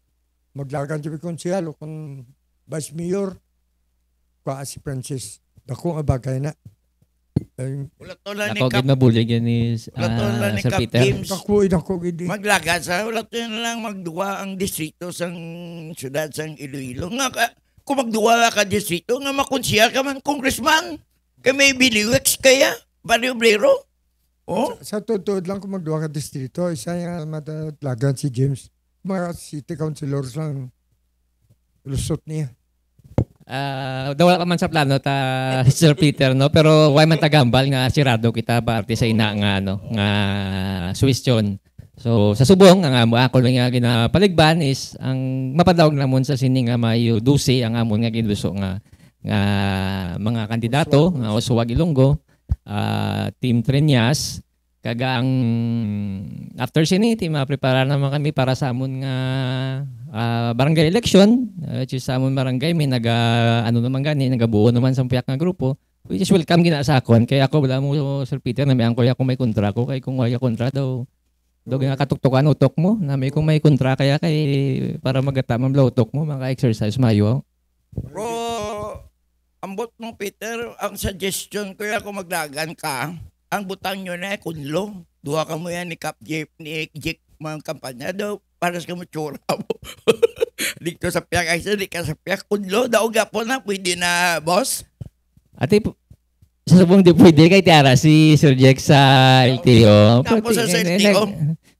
Maglagan jud konsehal o kung vice mayor ka si Francis. Dako nga bagay na. Wala to lang ni Ako gid mabulig yan ni wala to lang ni Sir Cap Peter. James. Dako gidi. Maglaga sa wala to lang magduwa ang distrito sang syudad sang Iloilo. Nga kung magduwa ka distrito nga makonsehal ka man congressman. Kay may biliwex kaya Barrio Obrero. Oh, Sa totoo lang kung magduwa ka distrito, isa yung matalagan si James. Mga city councilors lang lusot niya. Wala pa man sa plano ta Sir Peter no pero why man tagambal nga sirado kita parte sa ina nga nga suwestyon. So sa subong ang amo ako lang nga ginapaligban is ang mapadawag namon sa sini nga mayo 12 ang amon nga ginuso nga mga kandidato nga Usuwag Ilonggo, Team Treñas kaga ang after sini maprepara naman kami para sa amon nga barangay election, which is sa amon barangay may nagabuo naman sa piyak nga grupo, which is welcome gina sa akon. Kaya ako wala mo Sir Peter na may angkoy ako may kontra ko kay kung wala kontra daw nga katuktukan utok mo na may kung may kontra kaya kay para magatamang utok mo maka-exercise mayo. bro, ambot mo Peter, ang suggestion ko ako maglagan ka. Ang butang nyo na kunlo. Duha ka mo yan ni Cap Jeep, ni Jake mga kampanya daw para sa mo tsura mo. Dito sa piyak ay di ka sa piyak kunlo daw gapo na pwede na boss. Ate sa subong di pwede kay Tiara si Sir Jack sa LTO. Tapos sa LTO.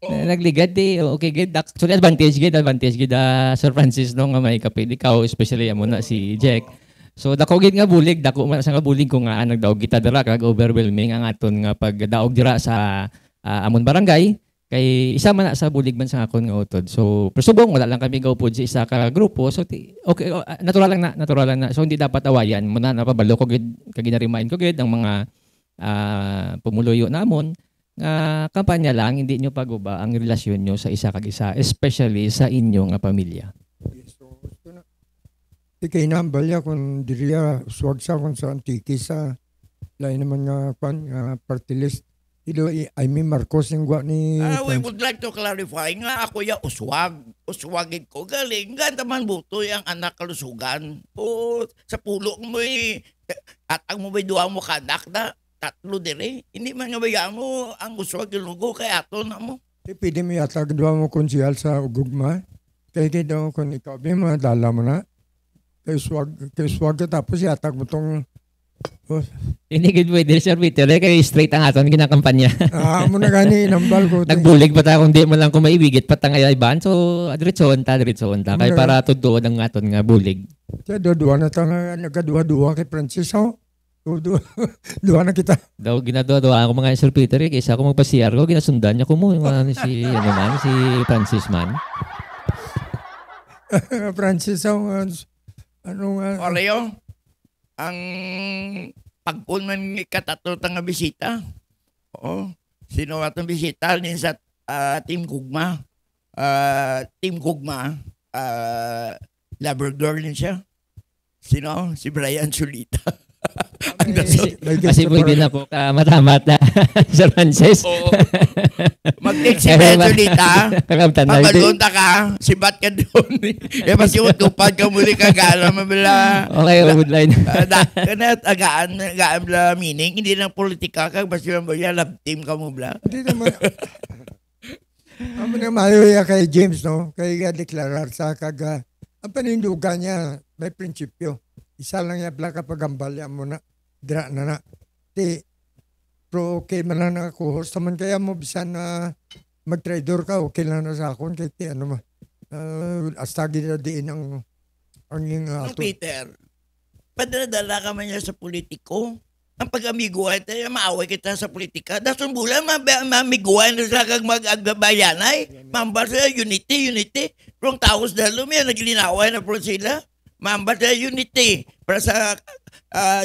Nagligad di okay gid actually advantage gid Sir Francis no nga may kapili ikaw especially amo na si Jack. So dako gid nga bulig dako man sa nga bulig ko nga nagdaog kita dira kag overwhelming ang aton nga pagdaog dira sa amon barangay kay isa man na sa bulig man sa akon nga utod. So presubong wala lang kami gaupod sa isa ka grupo. So okay natural lang na. So hindi dapat awayan mo na napabalo ko gid kag ginarimain ko gid ang mga pumuluyo namon nga kampanya lang hindi nyo paguba ang relasyon nyo sa isa kag isa especially sa inyong pamilya. So, gusto na. Kay nambal ya kung diriya swag sa kung sa antiki sa lain naman nga party list. I mean Marcos yung gwa ni We would like to clarify nga ako ya uswagin ko galing ganda man buto ang anak kalusugan o sa pulo mo at ang mo may duwa mo kanak na tatlo dire hindi man nga bayaan mo ang uswag Ilonggo kay ato na mo. Pwede mo yata gagawa mo konsihal sa ugugma. Kaya daw kung ikaw may mga dala mo na. Kay swag ka tapos yatag mo itong Hindi gid pwede Sir Peter kay straight ang aton ginakampanya. mo na gani inambal ko. Nagbulig pa ta kung di mo lang ko maibigit pa tang ayban so diretsoon ta kay para tudod ang aton nga bulig. Kaya dua na ta nga nagaduwa-duwa kay Francis ho. Duwa na kita. Daw ginadua-dua ako mga Sir Peter kaysa ako magpa-CR ko ginasundan niya ko mo si si Francis man. Francis ho Oreo, ang pagpun man katato nga bisita. Oo. Sino atong bisita ni sa Team Gugma? Team Gugma, lover girl din siya. Sino? Si Brian Sulita. Kasi pwede na po matamat na Sir Francis. Oo. Mag-text si Brian Sulita. Pabalunta ka. Sibat ka doon. E pasiutupad ka muli kagala. Mabila. Okay, good line. Kanat agaan bla meaning. Hindi lang politika ka. Basta yung love team ka mo bla. Hindi naman. Amo na mayo ya kay James no. Kay deklarar sa kaga. Ang panindugan niya may prinsipyo. Isa lang yan bla kapag ambalya mo na. Dira na. Pero okay man lang nakakuhos. Taman kaya mo bisan na mag-trader ka. Okay lang na sa akon. Kaya ano ma. Astagi na diin ang yung ato. Peter, padala ka man niya sa politiko. Ang pag-amiguan tayo, maaway kita sa politika. Dasun bulan, mamiguan sa kag mag-agbayanay. Mambar sa unity. Pero ang taos dalo, may naglinawa na po sila. Mamba sa unity para sa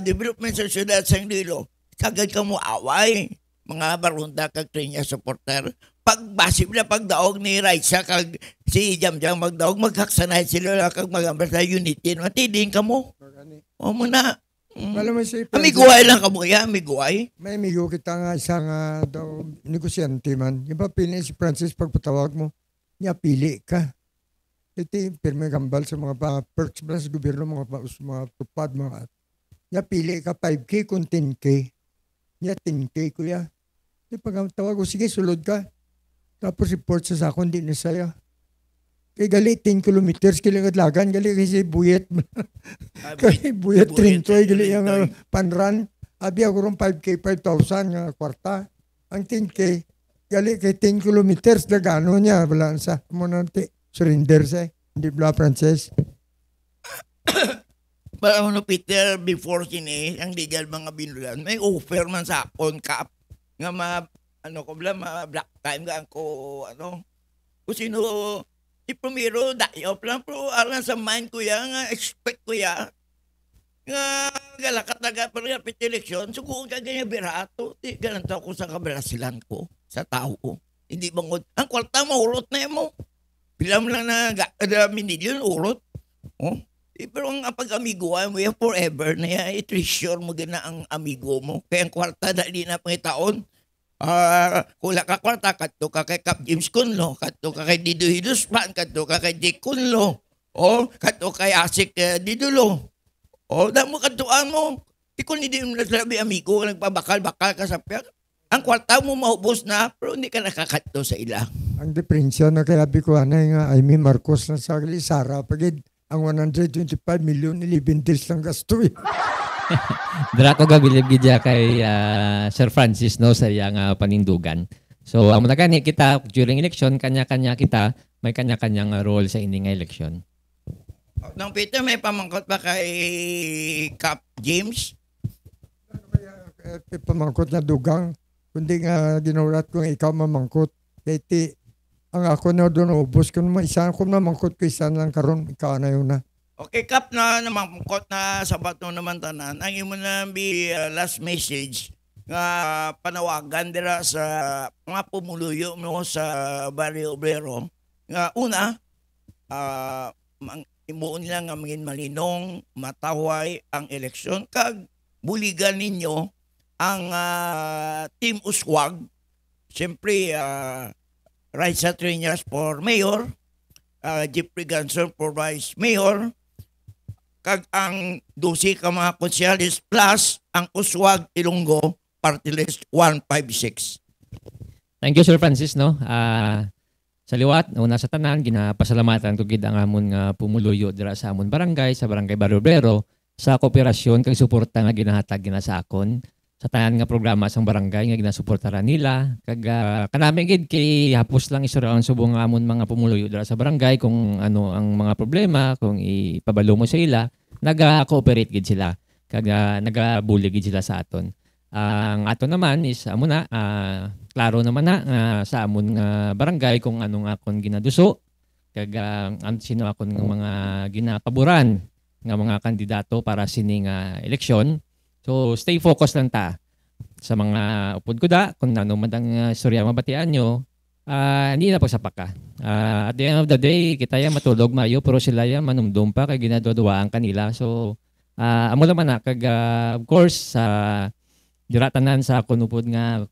development sa syudad sa Iloilo. Kagad ka mo away. Mga barunda kag Trinya supporter. Pagbasi na pagdaog ni Raisa kag si Jamjam magdaog maghaksanay sila kag magamba sa unity. Matiding ka mo. O mo na. Alam mo si Amiguay lang ka mo yan, amiguay. may amigo kita nga isang negosyante man. Yung pa pili si Francis pagpatawag mo, niya pili ka. Iti pirme gambal sa mga perks ba sa gobyerno, mga tupad, mga niya pili ka 5K kung 10K. Niya 10K kuya. Di pagtawag ko, sige sulod ka. Tapos report sa ako, hindi na saya. Kaya gali 10 kilometers kilang adlagan, gali kasi buyet. Kaya buyet trintoy, gali yung panran. Abi ako ron 5K, 5,000 nga kwarta. Ang 10K, gali kay 10 kilometers, lagano niya, wala sa muna surrender sa, hindi bla Frances. Para no Peter, before sini, ang legal mga binulan, may offer man sa on cap. Nga black time nga ko, kung sino, primero, dayo lang, pero alam sa mind ko yan, nga expect ko yan, nga galakat na pero pit eleksyon, so kung ganyan birato, di ganun ko sa kaberasilan ko, sa tao. Hindi bangod, ang kwarta maurot na mo. Bilang lang na minilyon, urot. Oh? Pero ang pag-amiguan mo yan forever na yan, i-treasure mo din na ang amigo mo. Kaya ang kwarta dali na pangitaon, kula ka kwarta, kato ka kay Cap James Kunlo, kato ka kay Dido Hiluspan, kato ka kay Dick Kunlo, o kato kay Asik Didulo. O damo katuan mo. Kung hindi mo nasabi amigo, nagpabakal-bakal ka sa piyak, ang kwarta mo maubos na, pero hindi ka nakakato sa ila. Ang diferensya na kaya bikuanay nga Amy Marcos na sa Sara pagid ang 125 million 11 days lang gasto eh. Dira ko gabilib gidya kay Sir Francis no sa iyang panindugan. So amo na gani kita during election kanya-kanya kita may kanya-kanyang role sa ining election. Nang Peter, may pamangkot pa kay Cap James? Pamangkot na dugang kundi nga ginurat kong ikaw mamangkot. Kaya ang ako na doon ubos ko naman isa ko mamangkot ko isa lang karon ikaw na yun na. Okay, Cap, na namangkot na sabat no naman tanan. Ang imo na last message nga panawagan dira sa mga pumuluyo mo sa Barrio Obrero. Nga una, imuon nila nga maging malinong, mataway ang eleksyon. Kag buligan ninyo ang Team Uswag. Siyempre, Raisa Triñas for Mayor, Jeffrey Ganson for Vice Mayor, kag ang 12 ka mga konsyalis plus ang Uswag Ilonggo Party List 156. Thank you Sir Francis no. Sa liwat una sa tanan ginapasalamatan ko gid ang amon nga pumuluyo dira sa amon barangay sa Barangay Barrio Obrero sa kooperasyon kag suporta nga ginahatag gina sa akon sa tanan nga programa sang barangay nga ginasuportaran nila kag kanami gid kay hapos lang isura ang subong nga amon mga pumuluyo dira sa barangay kung ano ang mga problema kung ipabalo mo sa ila naga-cooperate gid sila kag naga-bully gid sila sa aton. Ang ato naman is amo na klaro naman na sa amon nga barangay kung anong akon ginaduso kag sino akon nga mga ginapaboran nga mga kandidato para sining eleksyon. So stay focused lang ta sa mga upod ko da kung ano man ang istorya mabatian nyo hindi na pagsapak ka. At the end of the day kita yan matulog mayo pero sila yan manumdum pa kay ginaduduaan kanila. So amo naman na kag of course diratanan sa kunupod nga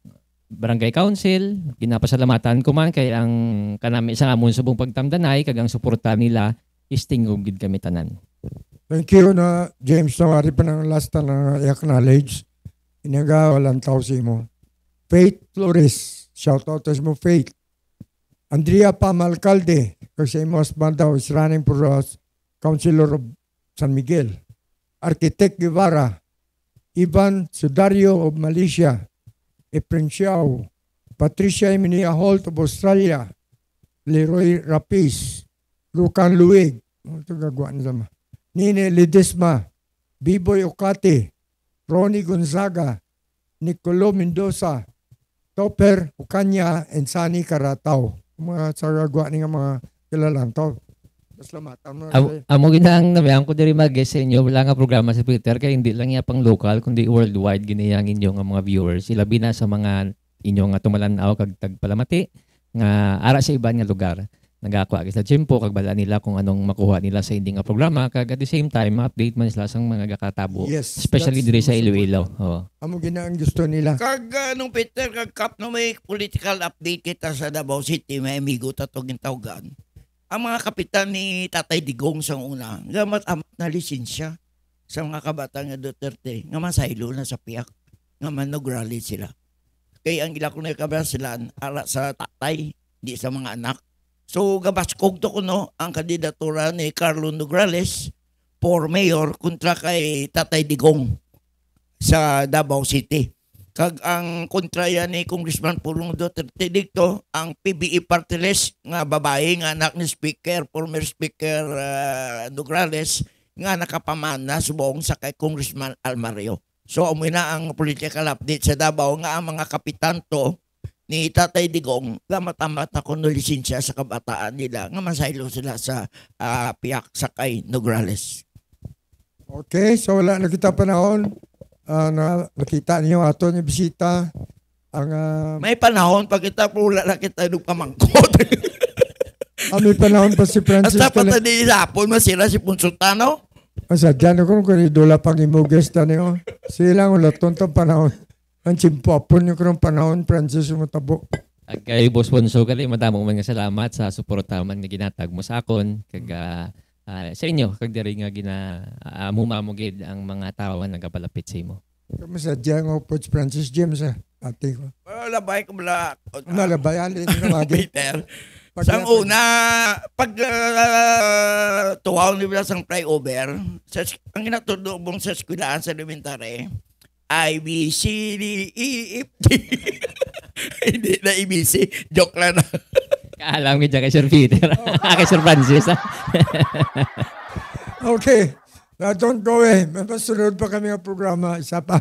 barangay council, ginapasalamatan ko man kay ang kanami sa amon subong pagtamdanay kag ang suporta nila is tingog gid kami tanan. Thank you na James Nawari pa ng last na i-acknowledge. Inaga walang tao si mo. Faith Flores. Shout out to mo Faith. Andrea Pamalcalde. Kasi mo husband daw is running for Councilor of San Miguel. Architect Guevara. Ivan Sudario of Malaysia. Efren Xiao. Patricia Emilia Holt of Australia. Leroy Rapiz. Lucan Luig. Ito gagawa na sama. Nine Ledesma, Biboy Ocate, Ronnie Gonzaga, Nicolo Mendoza, Topper Ucanya, and Sani Carataw. Mga saragwa ni nga mga kilalang tao. Pasalamatan mo. Amo ginang nabiyan ko diri mag-guest sa inyo, wala nga programa sa Twitter kaya hindi lang iya pang local kundi worldwide giniyang inyo nga mga viewers. Ilabi na sa mga inyo nga tumalanaw kag tagpalamati nga ara sa iban nga lugar. Nagakuha sa Jimpo kag bala nila kung anong makuha nila sa hindi nga programa kag at the same time update man sila sa mga gakatabo. Yes, Especially that's diri sa most Iloilo. Oo. Amo ginang gusto nila. Kag nung Peter, kag Kap, no may political update kita sa Davao City, may amigo tatong tawgan. Ang mga kapitan ni Tatay Digong sa una, gamat-amat na lisensya sa mga kabatang nga Duterte, nga masaylo na sa piyak, nga manogrally sila. Kaya ang ilakong na kabasilan, ala sa tatay, di sa mga anak. So, gabaskog to kuno ang kandidatura ni Carlo Nograles for mayor kontra kay Tatay Digong sa Davao City. Kag ang kontra yan ni Congressman Pulong Duterte dito, ang PBE party list nga babae nga anak ni Speaker, former Speaker Nograles, nga nakapamana subong sa kay Congressman Almario. So umina ang political update sa Davao nga ang mga kapitan to ni Tatay Digong gamat-amat na kuno lisensya sa kabataan nila nga masaylo sila sa piyak sa kay Nograles. Okay, so wala na kita panahon. Nakita niyo ato ni bisita ang May panahon pag kita pula na kita nung pamangkot. may panahon pa si Francis Hasta pata di hapon masira si Punsultano. Masadyan ako kung idula pang imuges ta niyo. Silang ulaton tong panahon. Ang simpapon niyo kung panahon Francis umutabo. Ag kay Boss Bonso kali madamo man nga salamat sa suporta man nga ginatag mo sa akon kag sa inyo kag diri nga mumamugid ang mga tao nga nagapalapit sa imo. Masadyan ako po si Francis James ate ko. Labay ko bala. Nalabayan din na Peter. Sang una, pag tuwaw nila sang flyover, ang ginatudubong sa eskwelahan sa elementary, I, B, C, D, E, F, G. Hindi na ABC. Joke lang na. Kaalam ko dyan kay Sir Peter. Kay Sir Francis. Okay. Don't go away. May masunod pa kami ang programa. Isa pa.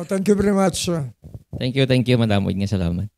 Thank you very much. Thank you. Madamo nga salamat.